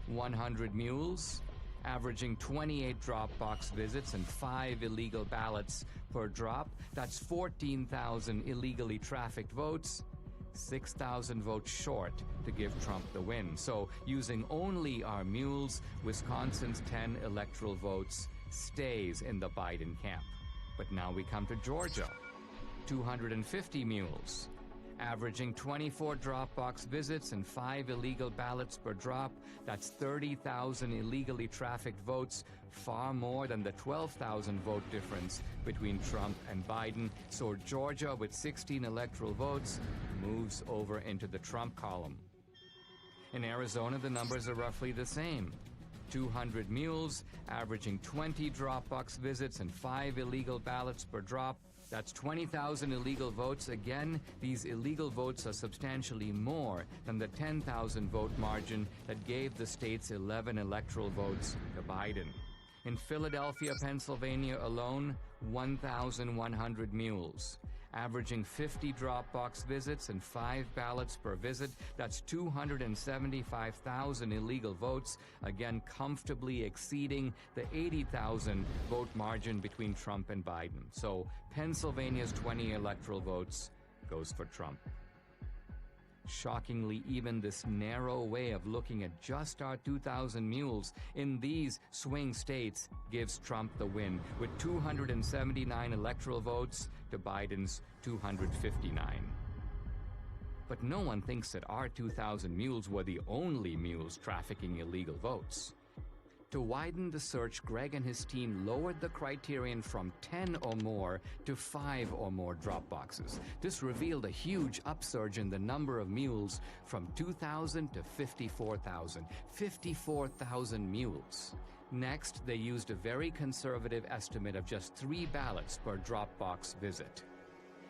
100 mules, averaging 28 drop box visits and 5 illegal ballots per drop. That's 14,000 illegally trafficked votes, 6,000 votes short to give Trump the win. So using only our mules, Wisconsin's 10 electoral votes stays in the Biden camp. But now we come to Georgia. 250 mules, averaging 24 drop box visits and 5 illegal ballots per drop. That's 30,000 illegally trafficked votes, far more than the 12,000 vote difference between Trump and Biden. So Georgia, with 16 electoral votes, moves over into the Trump column. In Arizona, the numbers are roughly the same. 200 mules, averaging 20 drop box visits and 5 illegal ballots per drop. That's 20,000 illegal votes. Again, these illegal votes are substantially more than the 10,000 vote margin that gave the state's 11 electoral votes to Biden. In Philadelphia, Pennsylvania alone, 1,100 mules, averaging 50 drop box visits and 5 ballots per visit. That's 275,000 illegal votes, again comfortably exceeding the 80,000 vote margin between Trump and Biden. So Pennsylvania's 20 electoral votes goes for Trump. Shockingly, even this narrow way of looking at just our 2,000 mules in these swing states gives Trump the win, with 279 electoral votes to Biden's 259. But no one thinks that our 2,000 mules were the only mules trafficking illegal votes. To widen the search, Greg and his team lowered the criterion from 10 or more to 5 or more drop boxes. This revealed a huge upsurge in the number of mules from 2,000 to 54,000. 54,000 mules. Next, they used a very conservative estimate of just 3 ballots per drop box visit.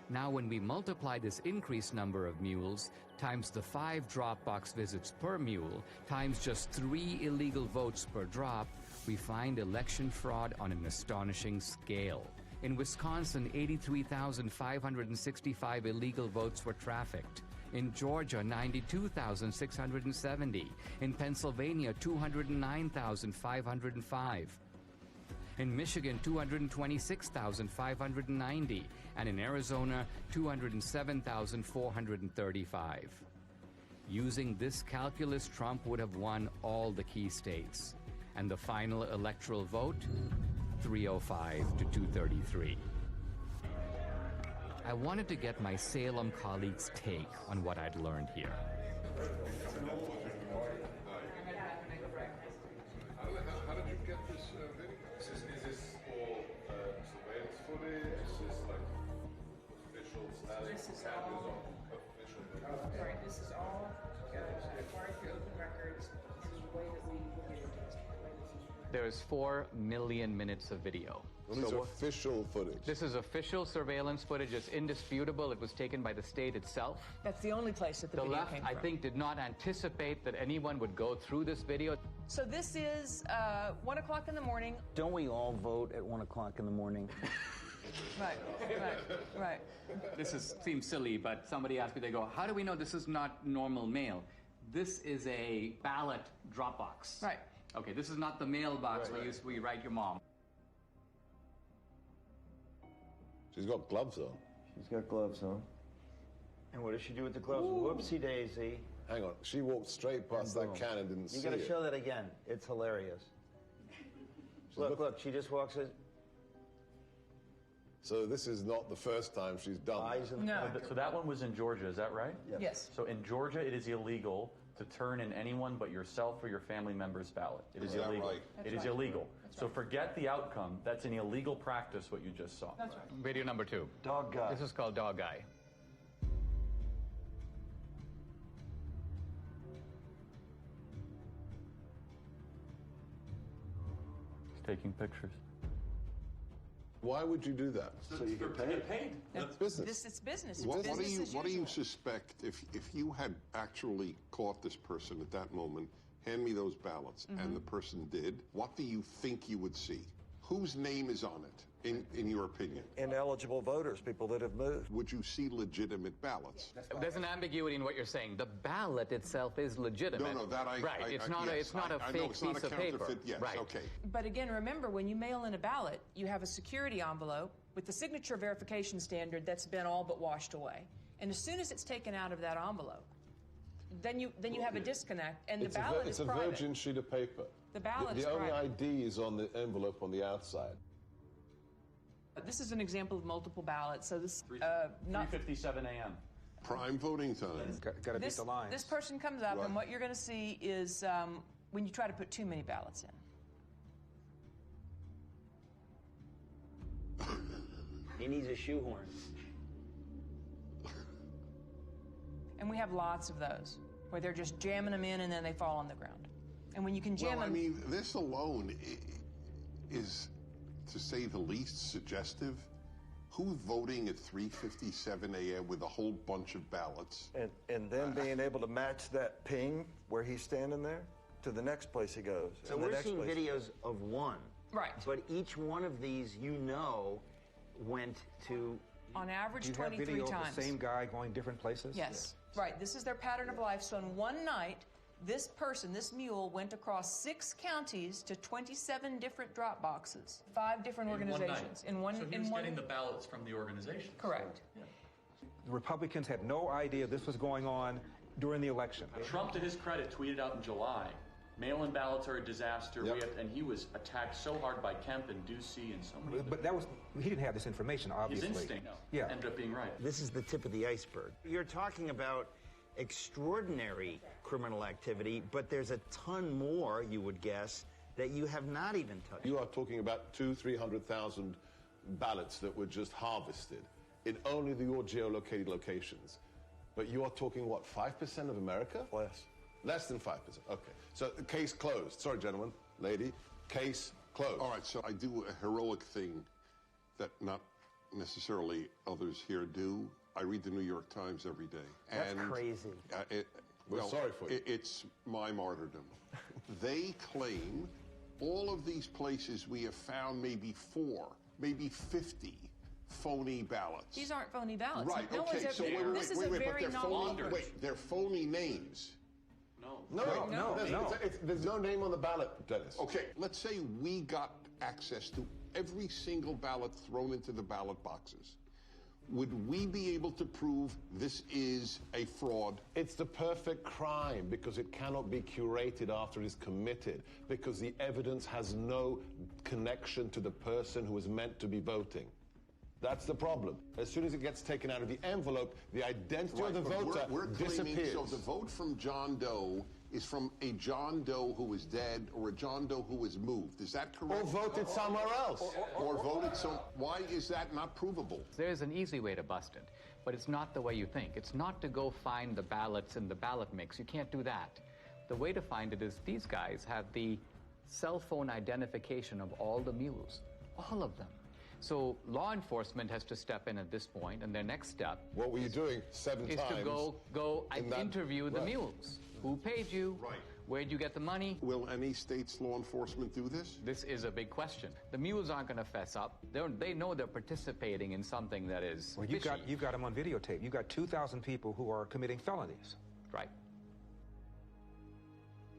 Now, when we multiply this increased number of mules times the 5 drop box visits per mule times just 3 illegal votes per drop, we find election fraud on an astonishing scale. In Wisconsin, 83,565 illegal votes were trafficked. In Georgia, 92,670. In Pennsylvania, 209,505. In Michigan, 226,590, and in Arizona, 207,435. Using this calculus, Trump would have won all the key states. And the final electoral vote, 305 to 233. I wanted to get my Salem colleagues' take on what I'd learned here.
How did you get this video? Is this all surveillance footage? Is this like official status?
This is all
official.
Sorry, this is all acquired through open records. This is the way that we will get into this.
There's 4 million minutes of video.
Well, these are official footage.
This is official surveillance footage. It's indisputable. It was taken by the state itself.
That's the only place that the video
left,
came from.
I think, did not anticipate that anyone would go through this video.
So this is 1 o'clock in the morning.
Don't we all vote at 1 o'clock in the morning?
Right.
Seems silly, but somebody asked me, they go, how do we know this is not normal mail? This is a ballot drop box.
Right.
Okay, this is not the mailbox where we write your mom.
She's got gloves on.
She's got gloves on. And what does she do with the gloves?
Ooh.
Whoopsie daisy.
Hang on, she walked straight past that can and didn't see it.
You gotta show that again. It's hilarious. Look, she just walks in.
So this is not the first time she's done that.
No.
So that one was in Georgia, is that right?
Yes.
So in Georgia, it is illegal to turn in anyone but yourself or your family member's ballot. It is illegal.
Right?
It is illegal. So forget the outcome. That's an illegal practice, what you just saw.
That's right.
Video number 2.
Dog guy.
This is called Dog Guy.
He's taking pictures.
Why would you do that? So you get paid. That's business.
It's business.
What
Business as
do you
usual.
suspect if you had actually caught this person at that moment
hand me those ballots, and the person did, what do you think you would see? Whose name is on it, in your opinion?
Ineligible voters, people that have moved.
Would you see legitimate ballots?
There's an ambiguity in what you're saying. The ballot itself is legitimate.
No, that I...
Right, it's not a fake piece of paper.
Yes,
right.
okay.
But again, remember, when you mail in a ballot, you have a security envelope with the signature verification standard that's been all but washed away. And as soon as it's taken out of that envelope, then you have a disconnect, and the ballot is private.
It's a virgin sheet of paper.
The ballot is
private. The only
private.
ID is on the envelope on the outside.
This is an example of multiple ballots, so this...
3:57 a.m.
Prime voting time.
Got to beat the lines.
This person comes up, and what you're going to see is when you try to put too many ballots in.
He needs a shoehorn.
And we have lots of those, where they're just jamming them in and then they fall on the ground. And when you can jam them...
Well, I mean, this alone is, to say the least, suggestive. Who's voting at 3:57 a.m. with a whole bunch of ballots?
And then being able to match that ping where he's standing there to the next place he goes.
So we're seeing videos of one.
Right.
But each one of these, went to...
On average, 23 times.
Do you have video of the same guy going different places?
Yes. Right. This is their pattern of life. So in one night, this person, this mule, went across 6 counties to 27 different drop boxes, 5 different organizations.
In one night. So he was getting the ballots from the organization.
Correct.
So, yeah. The Republicans had no idea this was going on during the election.
Trump, to his credit, tweeted out in July, mail-in ballots are a disaster.
Yep.
And he was attacked so hard by Kemp and Ducey and so many.
But he didn't have this information, obviously.
His instinct ended up being right.
This is the tip of the iceberg. You're talking about extraordinary criminal activity, but there's a ton more, you would guess, that you have not even touched.
You are talking about 200,000-300,000 ballots that were just harvested in only your geolocated locations. But you are talking, what, 5% of America? Less than 5%. Okay. So the case closed. Sorry, gentlemen, lady. Case closed.
All right, so I do a heroic thing that not necessarily others here do. I read the New York Times every day.
That's crazy.
We're sorry for you.
It's my martyrdom. They claim all of these places we have found maybe 4, maybe 50 phony ballots.
These aren't phony ballots.
Right,
no
okay, so wait,
this is a very novel...
they're phony names.
No. There's no name on the ballot, Dennis.
Okay, let's say we got access to every single ballot thrown into the ballot boxes. Would we be able to prove this is a fraud?
It's the perfect crime because it cannot be curated after it is committed, because the evidence has no connection to the person who is meant to be voting. That's the problem. As soon as it gets taken out of the envelope, the identity of the voter disappears.
So the vote from John Doe is from a John Doe who is dead or a John Doe who is moved. Is that correct?
Or voted somewhere else.
Or voted some... Why is that not provable?
There's an easy way to bust it, but it's not the way you think. It's not to go find the ballots in the ballot mix. You can't do that. The way to find it is these guys have the cell phone identification of all the mules. All of them. So law enforcement has to step in at this point, and their next step...
What were you doing 7 times?
...is to go interview the mules. Who paid you?
Right.
Where'd you get the money?
Will any state's law enforcement do this?
This is a big question. The mules aren't going to fess up. They know they're participating in something that is
Well, you've got them on videotape. You've got 2,000 people who are committing felonies.
Right.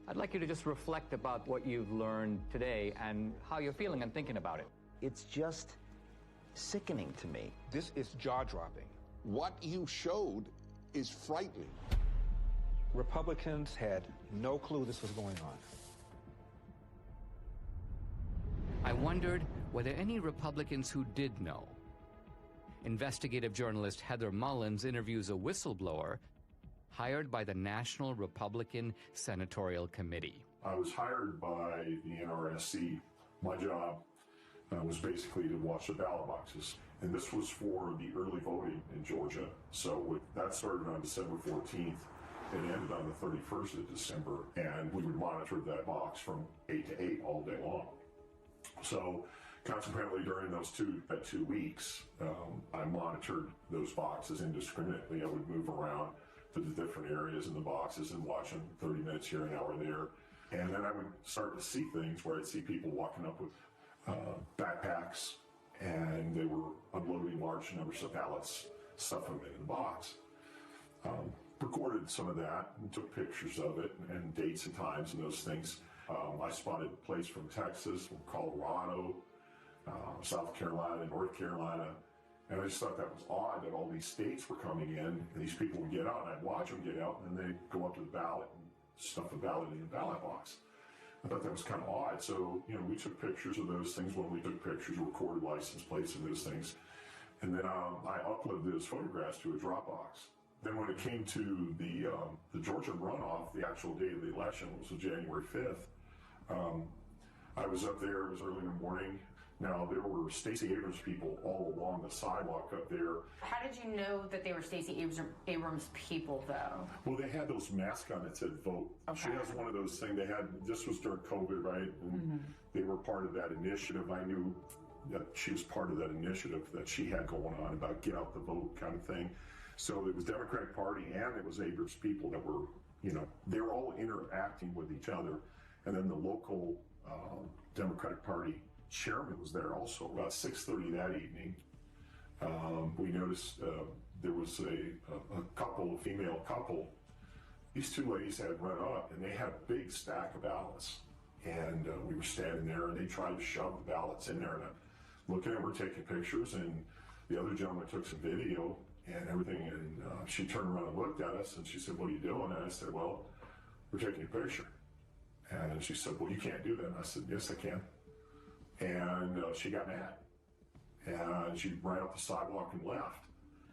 I'd like you to just reflect about what you've learned today and how you're feeling and thinking about it.
It's just sickening to me.
This is jaw-dropping.
What you showed is frightening.
Republicans had no clue this was going on.
I wondered, were there any Republicans who did know? Investigative journalist Heather Mullins interviews a whistleblower hired by the National Republican Senatorial Committee.
I was hired by the NRSC. My job was basically to watch the ballot boxes. And this was for the early voting in Georgia. So that started on December 14th. It ended on the 31st of December. And we would monitor that box from 8 to 8 all day long. So consequently, during those two weeks, I monitored those boxes indiscriminately. I would move around to the different areas in the boxes and watch them 30 minutes here, an hour there. And then I would start to see things where I'd see people walking up with backpacks, and they were unloading large numbers of ballots, stuffing them in the box. Recorded some of that and took pictures of it and dates and times and those things. I spotted plates from Texas, from Colorado, South Carolina, North Carolina. And I just thought that was odd that all these states were coming in and these people would get out and I'd watch them get out and then they'd go up to the ballot and stuff the ballot in the ballot box. I thought that was kind of odd. So, we took pictures of those things. When we took pictures, recorded license plates and those things. And then I uploaded those photographs to a Dropbox. Then when it came to the Georgia runoff, the actual day of the election, which was January 5th, I was up there. It was early in the morning. Now, there were Stacey Abrams people all along the sidewalk up there.
How did you know that they were Stacey Abrams people, though?
Well, they had those masks on that said vote. Okay. She has one of those things they had. This was during COVID, right? And they were part of that initiative. I knew that she was part of that initiative that she had going on about get out the vote kind of thing. So it was Democratic Party and it was Abrams people that were, they were all interacting with each other. And then the local Democratic Party chairman was there also. About 6:30 that evening, we noticed there was a couple, a female couple. These two ladies had run up and they had a big stack of ballots. And we were standing there and they tried to shove the ballots in there. And I'm looking at her, taking pictures, and the other gentleman took some video and everything. And she turned around and looked at us and she said, "What are you doing?" And I said, "Well, we're taking a picture." And she said, "Well, you can't do that." And I said, "Yes, I can." And she got mad. And she ran up the sidewalk and left.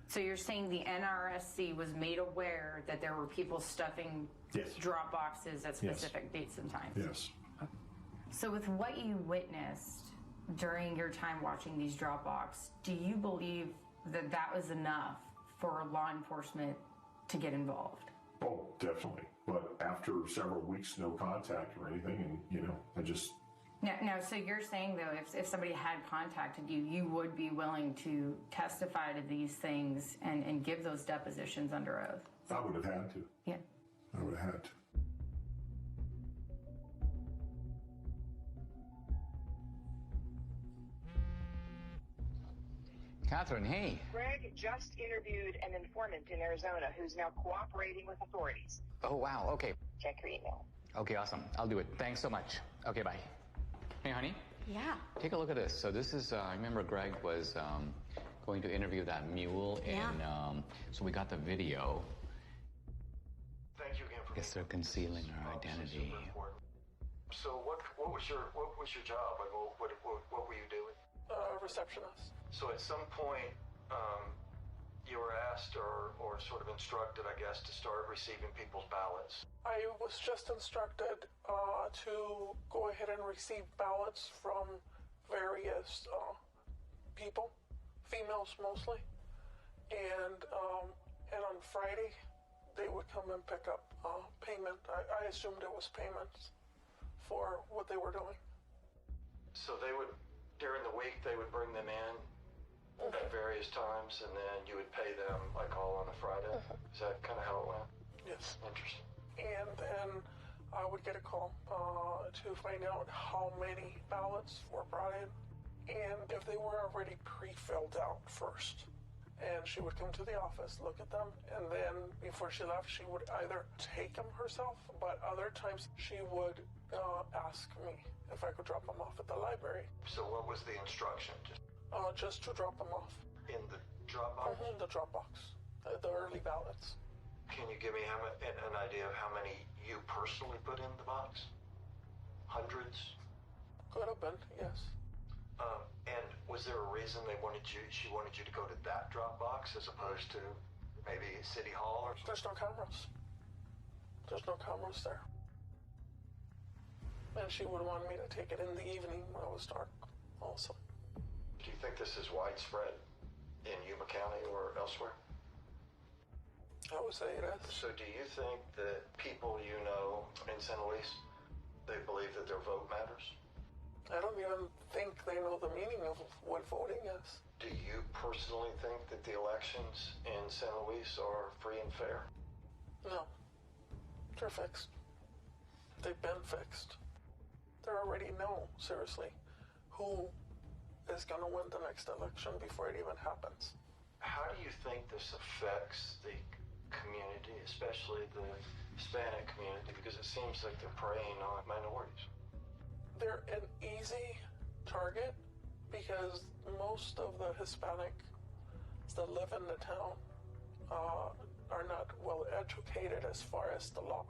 So you're saying the NRSC was made aware that there were people stuffing drop boxes at specific dates and times?
Yes.
So with what you witnessed during your time watching these drop boxes, do you believe that that was enough for law enforcement to get involved?
Oh, definitely. But after several weeks, no contact or anything, and, I just...
Now, so you're saying, though, if somebody had contacted you, you would be willing to testify to these things and give those depositions under oath?
I would have had to.
Yeah.
I would have had to.
Catherine, hey.
Greg just interviewed an informant in Arizona who's now cooperating with authorities.
Oh, wow. Okay.
Check your email.
Okay, awesome. I'll do it. Thanks so much. Okay, bye. Hey, honey.
Yeah.
Take a look at this. So this is, I remember Greg was going to interview that mule, and so we got the video.
Thank you again for.
I guess they're concealing her identity.
So what was your job? Like, what were you doing?
Receptionist.
So at some point, you were asked or sort of instructed, I guess, to start receiving people's ballots.
I was just instructed to go ahead and receive ballots from various people, females mostly, and on Friday they would come and pick up payment. I assumed it was payments for what they were doing.
So they would, during the week, they would bring them in at various times, and then you would pay them like all on a Friday. Is that kind of how it went?
Yes.
Interesting.
And then I would get a call to find out how many ballots were brought in and if they were already pre-filled out first. And she would come to the office, look at them, and then before she left, she would either take them herself, but other times she would ask me if I could drop them off at the library.
So what was the instruction?
Just to drop them off.
In the drop box?
The drop box. The early ballots.
Can you give me an idea of how many you personally put in the box? Hundreds?
Could have been, yes.
And was there a reason she wanted you to go to that drop box as opposed to maybe City Hall or something?
There's no cameras. There's no cameras there. And she would want me to take it in the evening when it was dark also.
Do you think this is widespread in Yuma County or elsewhere?
I would say it is.
So do you think that people you know in San Luis, they believe that their vote matters?
I don't even think they know the meaning of what voting is.
Do you personally think that the elections in San Luis are free and fair?
No. They're fixed. they've been fixed. They already know, seriously, who is going to win the next election before it even happens.
How do you think this affects the community, especially the Hispanic community, because it seems like they're preying on minorities?
They're an easy target because most of the Hispanics that live in the town are not well educated as far as the law.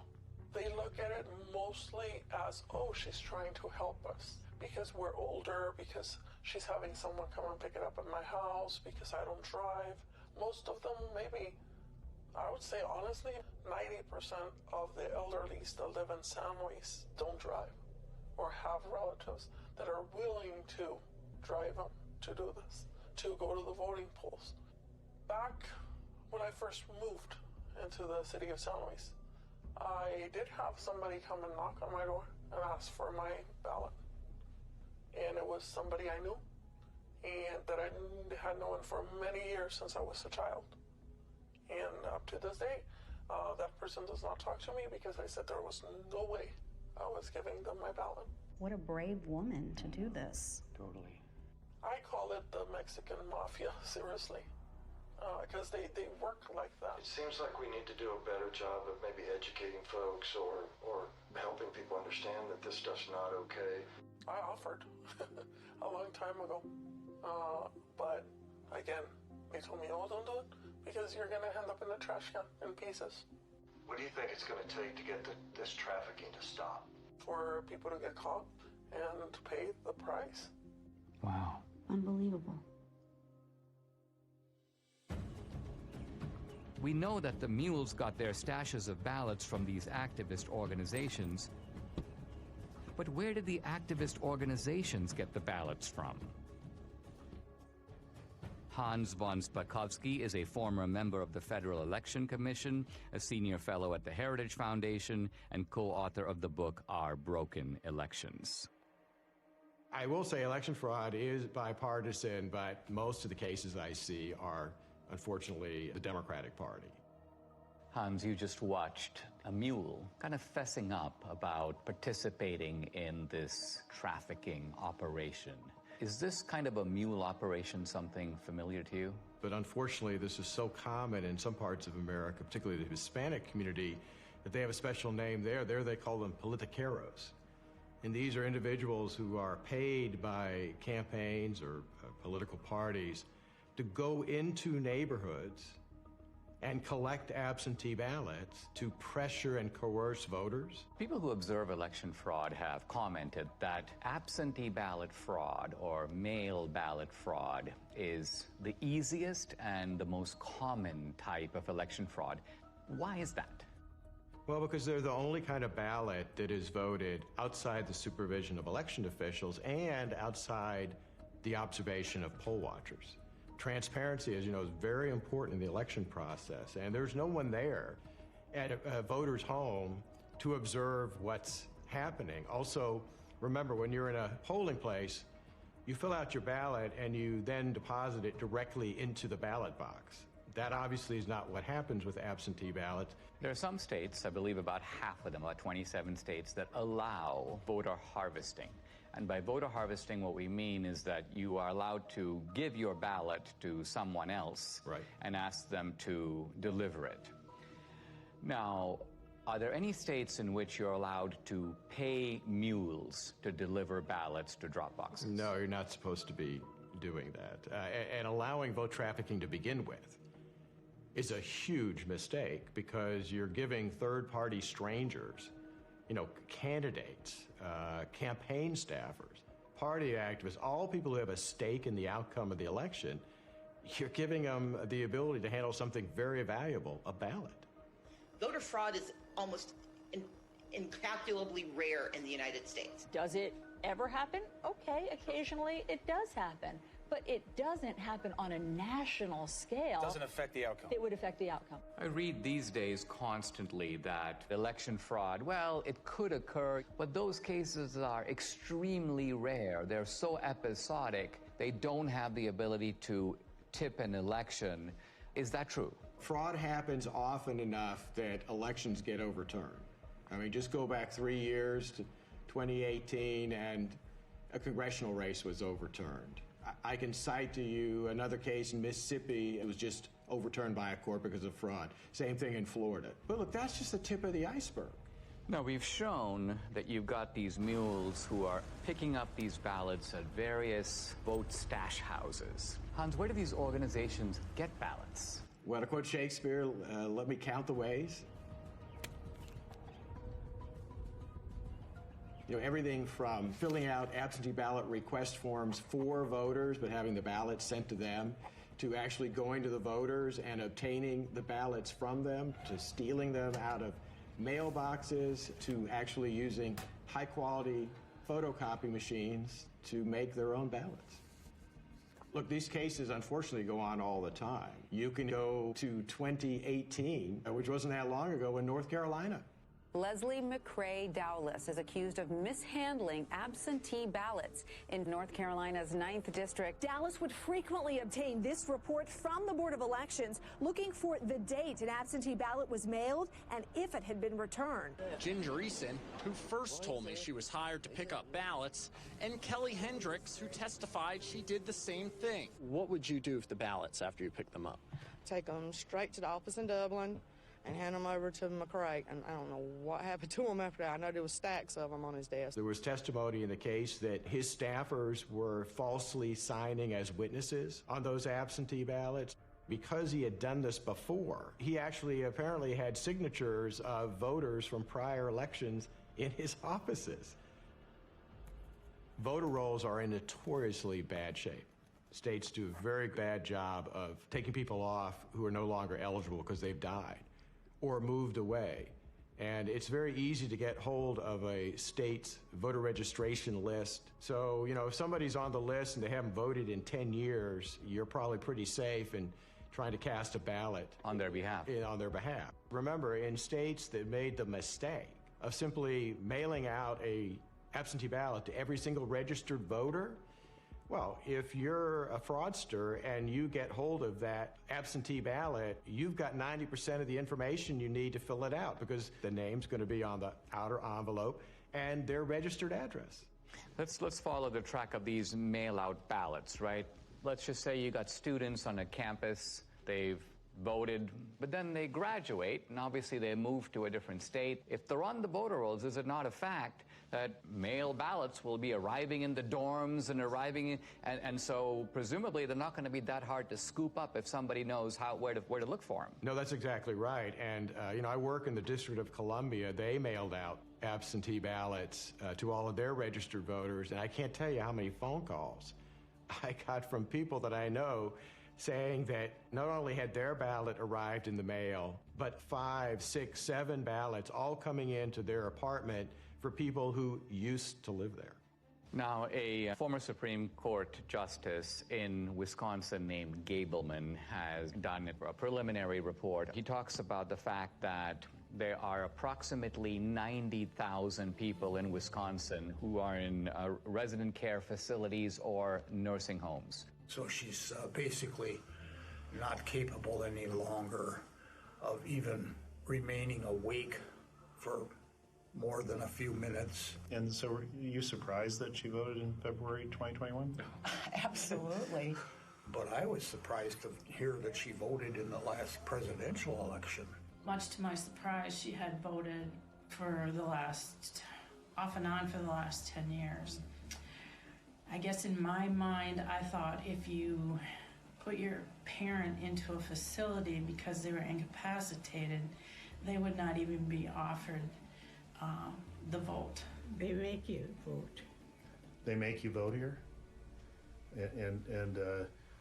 They look at it mostly as, oh, she's trying to help us because we're older, because she's having someone come and pick it up at my house, because I don't drive. Most of them, maybe, I would say honestly, 90% of the elderlies that live in San Luis don't drive or have relatives that are willing to drive them to do this, to go to the voting polls. Back when I first moved into the city of San Luis, I did have somebody come and knock on my door and ask for my ballot. And it was somebody I knew and that I had known for many years since I was a child. And up to this day, that person does not talk to me because I said there was no way I was giving them my ballot.
What a brave woman to do this.
Totally.
I call it the Mexican mafia, seriously, because they work like that.
It seems like we need to do a better job of maybe educating folks or helping people understand that this stuff's not okay.
I offered a long time ago, but again, they told me, oh, don't do it because you're going to end up in the trash can in pieces.
What do you think it's going to take to get this trafficking to stop?
For people to get caught and to pay the price.
Wow.
Unbelievable.
We know that the mules got their stashes of ballots from these activist organizations. But where did the activist organizations get the ballots from? Hans von Spakovsky is a former member of the Federal Election Commission, a senior fellow at the Heritage Foundation, and co-author of the book Our Broken Elections.
I will say election fraud is bipartisan, but most of the cases I see are, unfortunately, the Democratic Party.
Hans, you just watched a mule kind of fessing up about participating in this trafficking operation. Is this kind of a mule operation something familiar to you?
But unfortunately, this is so common in some parts of America, particularly the Hispanic community, that they have a special name there. There they call them politiqueros. And these are individuals who are paid by campaigns or political parties to go into neighborhoods and collect absentee ballots to pressure and coerce voters.
People who observe election fraud have commented that absentee ballot fraud or mail ballot fraud is the easiest and the most common type of election fraud. Why is that?
Well, because they're the only kind of ballot that is voted outside the supervision of election officials and outside the observation of poll watchers. Transparency, as you know, is very important in the election process, and there's no one there at a voter's home to observe what's happening. Also, remember, when you're in a polling place, you fill out your ballot and you then deposit it directly into the ballot box. That obviously is not what happens with absentee ballots.
There are some states, I believe about half of them, about 27 states, that allow voter harvesting. And by voter harvesting, what we mean is that you are allowed to give your ballot to someone else and ask them to deliver it. Now, are there any states in which you're allowed to pay mules to deliver ballots to drop boxes?
No, you're not supposed to be doing that. And allowing vote trafficking to begin with is a huge mistake because you're giving third-party strangers, candidates, campaign staffers, party activists, all people who have a stake in the outcome of the election, you're giving them the ability to handle something very valuable, a ballot.
Voter fraud is almost incalculably rare in the United States.
Does it ever happen? Okay, occasionally it does happen. But it doesn't happen on a national scale.
It doesn't affect the outcome.
It would affect the outcome.
I read these days constantly that election fraud, well, it could occur, but those cases are extremely rare. They're so episodic, they don't have the ability to tip an election. Is that true?
Fraud happens often enough that elections get overturned. I mean, just go back 3 years to 2018 and a congressional race was overturned. I can cite to you another case in Mississippi. It was just overturned by a court because of fraud. Same thing in Florida. But look, that's just the tip of the iceberg.
Now, we've shown that you've got these mules who are picking up these ballots at various vote stash houses. Hans, where do these organizations get ballots?
Well, to quote Shakespeare, let me count the ways. You know, everything from filling out absentee ballot request forms for voters, but having the ballots sent to them, to actually going to the voters and obtaining the ballots from them, to stealing them out of mailboxes, to actually using high-quality photocopy machines to make their own ballots. Look, these cases unfortunately go on all the time. You can go to 2018, which wasn't that long ago, in North Carolina.
Leslie McCrae Dowless is accused of mishandling absentee ballots in North Carolina's 9th District.
Dowless would frequently obtain this report from the Board of Elections looking for the date an absentee ballot was mailed and if it had been returned.
Ginger Eason, who first told me she was hired to pick up ballots, and Kelly Hendricks, who testified she did the same thing. What would you do with the ballots after you picked them up?
Take them straight to the office in Dublin and hand them over to McCrae, and I don't know what happened to him after that. I know there was stacks of them on his desk.
There was testimony in the case that his staffers were falsely signing as witnesses on those absentee ballots. Because he had done this before, he actually apparently had signatures of voters from prior elections in his offices. Voter rolls are in notoriously bad shape. States do a very bad job of taking people off who are no longer eligible because they've died or moved away. And it's very easy to get hold of a state's voter registration list. So, you know, if somebody's on the list and they haven't voted in 10 years, you're probably pretty safe in trying to cast a ballot
on their behalf.
Remember, in states that made the mistake of simply mailing out a absentee ballot to every single registered voter, well, if you're a fraudster and you get hold of that absentee ballot, you've got 90% of the information you need to fill it out because the name's going to be on the outer envelope and their registered address.
Let's follow the track of these mail-out ballots, right? Let's just say you got students on a campus, they've voted, but then they graduate, and obviously they move to a different state. If they're on the voter rolls, is it not a fact that mail ballots will be arriving in the dorms and arriving in, and so presumably they're not going to be that hard to scoop up if somebody knows where to look for them?
No, that's exactly right. And, you know, I work in the District of Columbia. They mailed out absentee ballots to all of their registered voters, and I can't tell you how many phone calls I got from people that I know saying that not only had their ballot arrived in the mail, but 5, 6, 7 ballots all coming into their apartment for people who used to live there.
Now, a former Supreme Court justice in Wisconsin named Gableman has done a preliminary report. He talks about the fact that there are approximately 90,000 people in Wisconsin who are in resident care facilities or nursing homes.
So she's basically not capable any longer of even remaining awake for more than a few minutes.
And so were you surprised that she voted in February 2021?
Absolutely. But I was surprised to hear that she voted in the last presidential election.
Much to my surprise, she had voted for off and on for the last 10 years. I guess in my mind, I thought if you put your parent into a facility because they were incapacitated, they would not even be offered the vote.
They make you vote. They make you vote here? And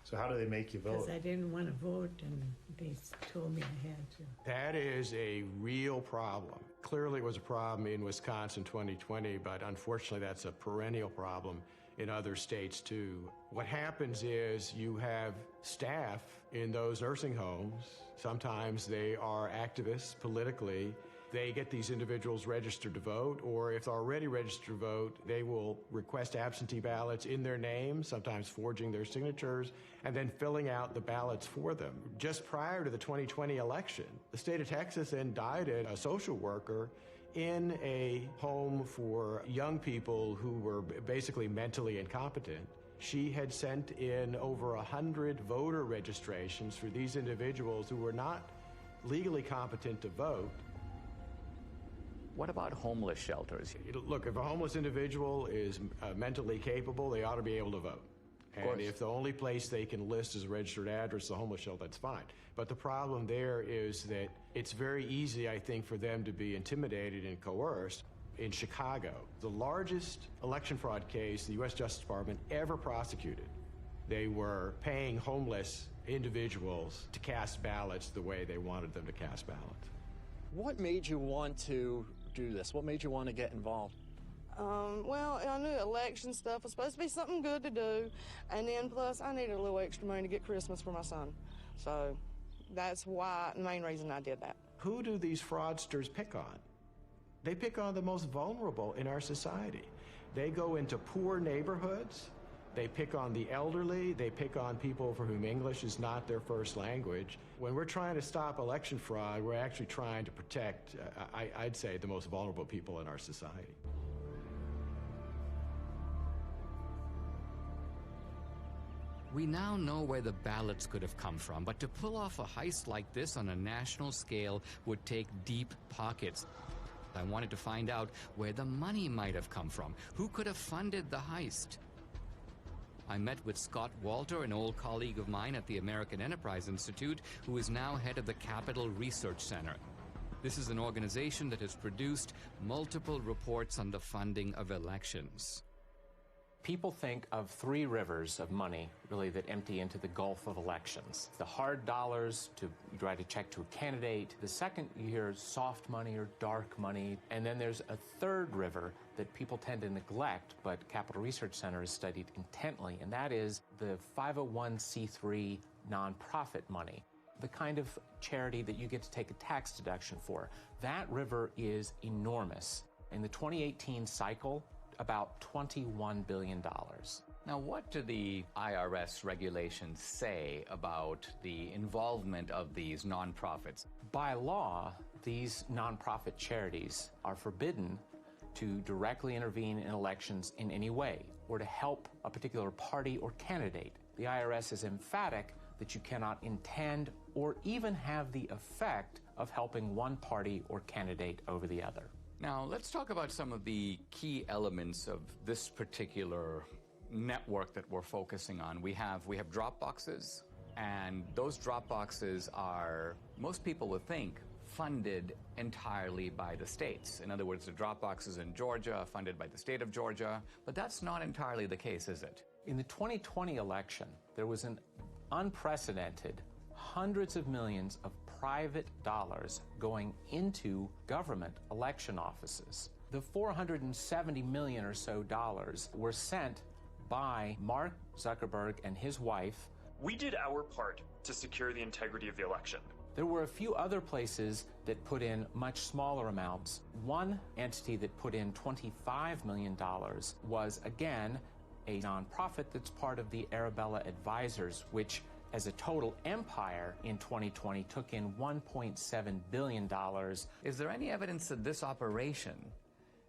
so how do they make you vote? Because I didn't want to vote, and they told me I had to.
That is a real problem. Clearly it was a problem in Wisconsin 2020, but unfortunately that's a perennial problem in other states too. What happens is you have staff in those nursing homes. Sometimes they are activists politically. They get these individuals registered to vote, or if they're already registered to vote, they will request absentee ballots in their name, sometimes forging their signatures, and then filling out the ballots for them. Just prior to the 2020 election, the state of Texas indicted a social worker in a home for young people who were basically mentally incompetent. She had sent in over 100 voter registrations for these individuals who were not legally competent to vote.
What about homeless shelters?
Look, if a homeless individual is mentally capable, they ought to be able to vote. And if the only place they can list as a registered address is a homeless shelter, that's fine. But the problem there is that it's very easy, I think, for them to be intimidated and coerced. In Chicago, the largest election fraud case the U.S. Justice Department ever prosecuted, they were paying homeless individuals to cast ballots the way they wanted them to cast ballots.
What made you want to do this? What made you want to get involved?
Well, I knew election stuff was supposed to be something good to do, and then plus I needed a little extra money to get Christmas for my son. So that's why, the main reason I did that.
Who do these fraudsters pick on? They pick on the most vulnerable in our society. They go into poor neighborhoods, they pick on the elderly, they pick on people for whom English is not their first language. When we're trying to stop election fraud, we're actually trying to protect, I'd say, the most vulnerable people in our society.
We now know where the ballots could have come from, but to pull off a heist like this on a national scale would take deep pockets. I wanted to find out where the money might have come from. Who could have funded the heist? I met with Scott Walter, an old colleague of mine at the American Enterprise Institute, who is now head of the Capital Research Center. This is an organization that has produced multiple reports on the funding of elections.
People think of three rivers of money, really, that empty into the gulf of elections. The hard dollars to write a check to a candidate. The second, you hear soft money or dark money. And then there's a third river that people tend to neglect, but Capital Research Center has studied intently, and that is the 501c3 nonprofit money, the kind of charity that you get to take a tax deduction for. That river is enormous. In the 2018 cycle, about $21 billion.
Now, what do the IRS regulations say about the involvement of these nonprofits?
By law, these nonprofit charities are forbidden to directly intervene in elections in any way or to help a particular party or candidate. The IRS is emphatic that you cannot intend or even have the effect of helping one party or candidate over the other.
Now, let's talk about some of the key elements of this particular network that we're focusing on. We have drop boxes, and those drop boxes are, most people would think, funded entirely by the states. In other words, the drop boxes in Georgia are funded by the state of Georgia, but that's not entirely the case, is it?
In the 2020 election, there was an unprecedented hundreds of millions of private dollars going into government election offices. The $470 million or so dollars were sent by Mark Zuckerberg and his wife.
We did our part to secure the integrity of the election.
There were a few other places that put in much smaller amounts. One entity that put in $25 million was, again, a nonprofit that's part of the Arabella Advisors, which as a total empire in 2020 took in $1.7 billion.
Is there any evidence that this operation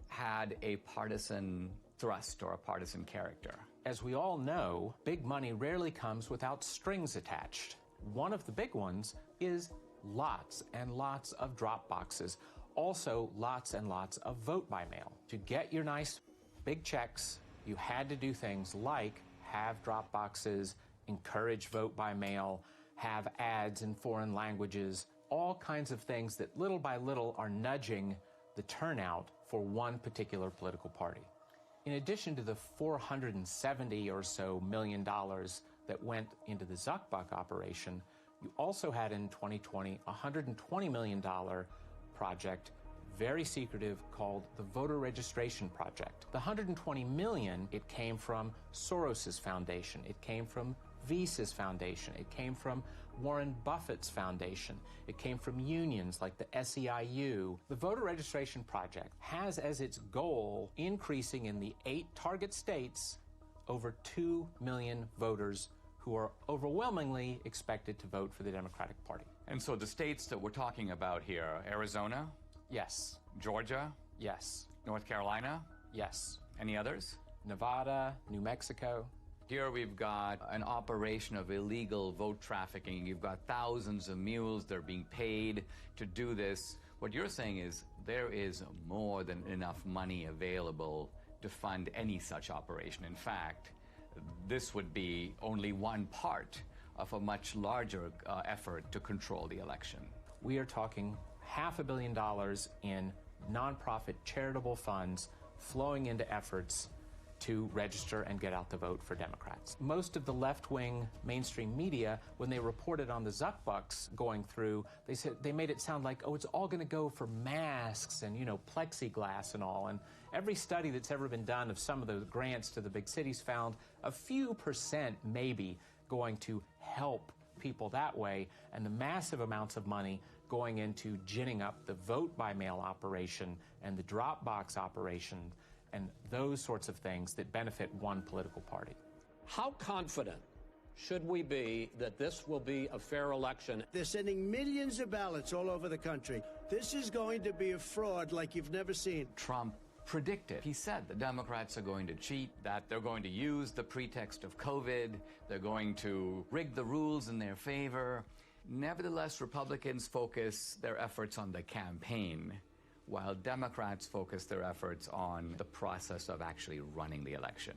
had a partisan thrust or a partisan character?
As we all know, big money rarely comes without strings attached. One of the big ones is lots and lots of drop boxes. Also, lots and lots of vote by mail. To get your nice big checks, you had to do things like have drop boxes, encourage vote by mail, have ads in foreign languages, all kinds of things that little by little are nudging the turnout for one particular political party. In addition to the $470 or so million that went into the Zuckbuck operation, you also had in 2020 a $120 million project, very secretive, called the Voter Registration Project. The $120 million, it came from Soros's foundation, it came from Visa's foundation, it came from Warren Buffett's foundation, it came from unions like the SEIU. The Voter Registration Project has as its goal increasing in the 8 target states over 2 million voters who are overwhelmingly expected to vote for the Democratic Party.
And so the states that we're talking about here, Arizona,
Yes.
Georgia?
Yes.
North Carolina?
Yes.
Any others?
Nevada, New Mexico.
Here we've got an operation of illegal vote trafficking. You've got thousands of mules. They're being paid to do this. What you're saying is there is more than enough money available to fund any such operation. In fact, this would be only one part of a much larger effort to control the election.
We are talking $500 million in nonprofit charitable funds flowing into efforts to register and get out the vote for Democrats. Most of the left-wing mainstream media, when they reported on the Zuck bucks going through, they made it sound like, oh, it's all going to go for masks and, plexiglass and all. And every study that's ever been done of some of the grants to the big cities found a few percent maybe going to help people that way, and the massive amounts of money going into ginning up the vote-by-mail operation and the drop box operation and those sorts of things that benefit one political party.
How confident should we be that this will be a fair election?
They're sending millions of ballots all over the country. This is going to be a fraud like you've never seen.
Trump predicted. He said the Democrats are going to cheat, that they're going to use the pretext of COVID, they're going to rig the rules in their favor. Nevertheless, Republicans focus their efforts on the campaign, while Democrats focus their efforts on the process of actually running the election.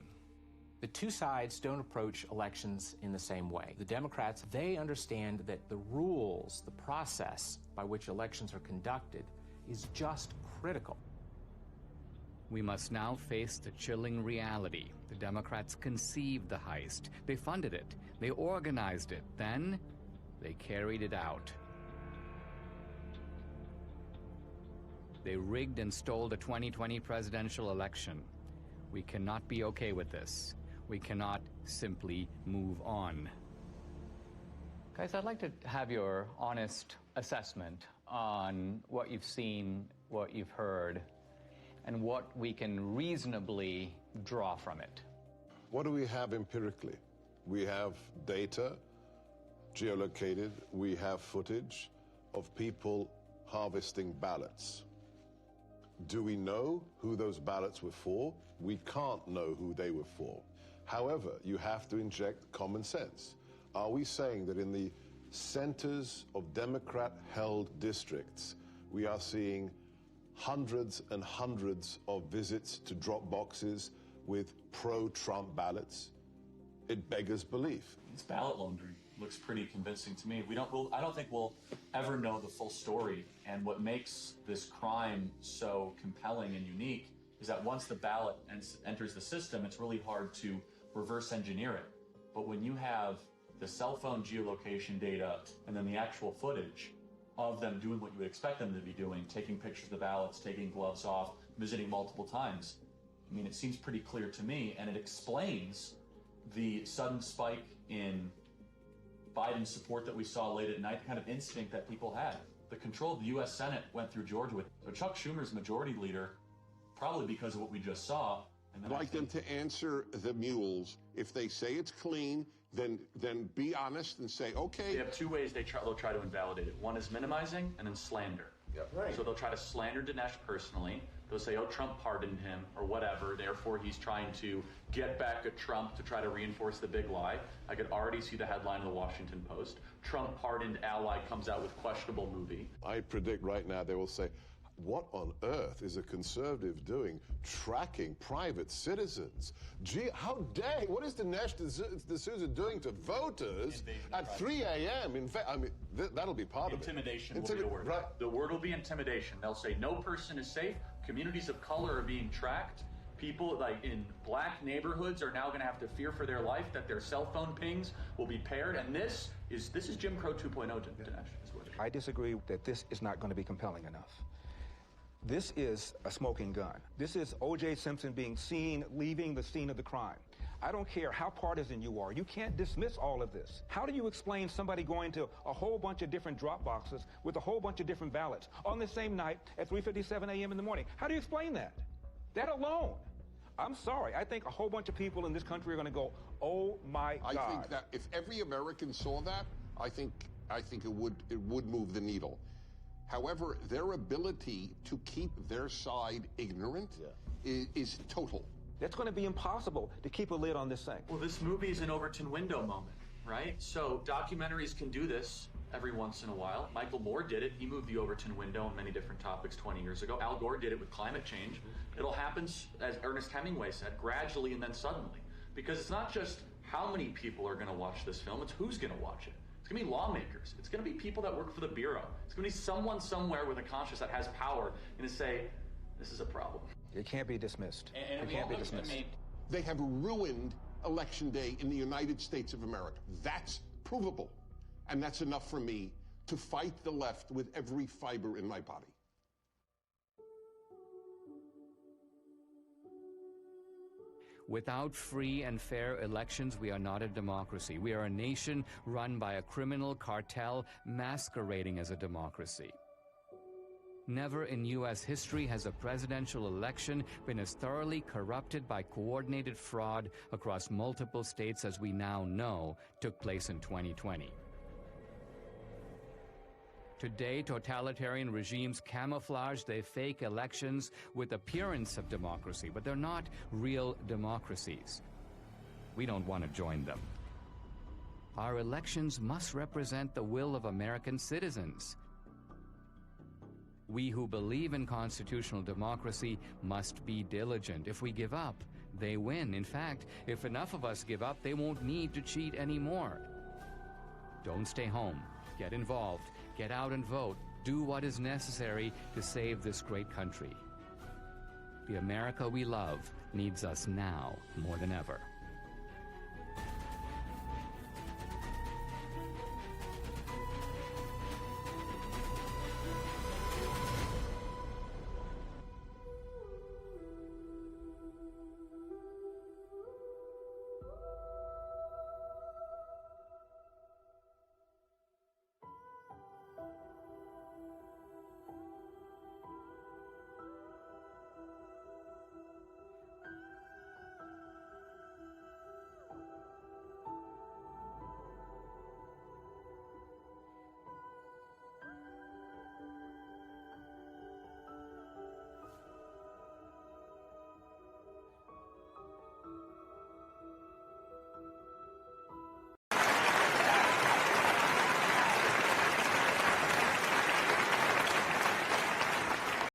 The two sides don't approach elections in the same way. The Democrats, they understand that the rules, the process by which elections are conducted is just critical.
We must now face the chilling reality. The Democrats conceived the heist. They funded it. They organized it. Then they carried it out. They rigged and stole the 2020 presidential election. We cannot be okay with this. We cannot simply move on. Guys, I'd like to have your honest assessment on what you've seen, what you've heard, and what we can reasonably draw from it.
What do we have empirically? We have data, geolocated. We have footage of people harvesting ballots. Do we know who those ballots were for? We can't know who they were for. However, you have to inject common sense. Are we saying that in the centers of Democrat-held districts, we are seeing hundreds and hundreds of visits to drop boxes with pro-Trump ballots? It beggars belief.
It's ballot laundering. Looks pretty convincing to me. I don't think we'll ever know the full story. And what makes this crime so compelling and unique is that once the ballot enters the system, it's really hard to reverse engineer it. But when you have the cell phone geolocation data and then the actual footage of them doing what you would expect them to be doing, taking pictures of the ballots, taking gloves off, visiting multiple times, I mean, it seems pretty clear to me, and it explains the sudden spike in Biden's support that we saw late at night, the kind of instinct that people had. The control of the U.S. Senate went through Georgia with. So Chuck Schumer's majority leader, probably because of what we just saw. And
I'd like them to answer the mules. If they say it's clean, then be honest and say, okay.
They have two ways they'll try to invalidate it. One is minimizing and then slander.
Yep. Right.
So they'll try to slander Dinesh personally. They'll say, oh, Trump pardoned him or whatever. Therefore, he's trying to get back at Trump to try to reinforce the big lie. I could already see the headline of the Washington Post. Trump pardoned ally comes out with questionable movie.
I predict right now they will say, what on earth is a conservative doing tracking private citizens? Gee, how dare, what is Dinesh D'Souza doing to voters at 3 a.m.? In fact, I mean, that'll be part of it.
Intimidation will be the word.
Right.
The word will be intimidation. They'll say no person is safe. Communities of color are being tracked. People like in black neighborhoods are now going to have to fear for their life that their cell phone pings will be paired. And this is Jim Crow 2.0, Dinesh.
I disagree that this is not going to be compelling enough. This is a smoking gun. This is O.J. Simpson being seen leaving the scene of the crime. I don't care how partisan you are. You can't dismiss all of this. How do you explain somebody going to a whole bunch of different drop boxes with a whole bunch of different ballots on the same night at 3:57 a.m. in the morning? How do you explain that? That alone. I'm sorry. I think a whole bunch of people in this country are going to go, oh, my God.
I think that if every American saw that, I think it would move the needle. However, their ability to keep their side ignorant is total.
It's going to be impossible to keep a lid on this thing.
Well, this movie is an Overton window moment, right? So documentaries can do this every once in a while. Michael Moore did it. He moved the Overton window on many different topics 20 years ago. Al Gore did it with climate change. It'll happen, as Ernest Hemingway said, gradually and then suddenly. Because it's not just how many people are going to watch this film, it's who's going to watch it. It's going to be lawmakers. It's going to be people that work for the Bureau. It's going to be someone somewhere with a conscience that has power and to say, this is a problem.
It can't be dismissed.
It can't be dismissed. They have ruined Election Day in the United States of America. That's provable. And that's enough for me to fight the left with every fiber in my body.
Without free and fair elections, we are not a democracy. We are a nation run by a criminal cartel masquerading as a democracy. Never in U.S. history has a presidential election been as thoroughly corrupted by coordinated fraud across multiple states as we now know took place in 2020. Today, totalitarian regimes camouflage their fake elections with appearance of democracy, but they're not real democracies. We don't want to join them. Our elections must represent the will of American citizens. We who believe in constitutional democracy must be diligent. If we give up, they win. In fact, if enough of us give up, they won't need to cheat anymore. Don't stay home. Get involved. Get out and vote. Do what is necessary to save this great country. The America we love needs us now more than ever.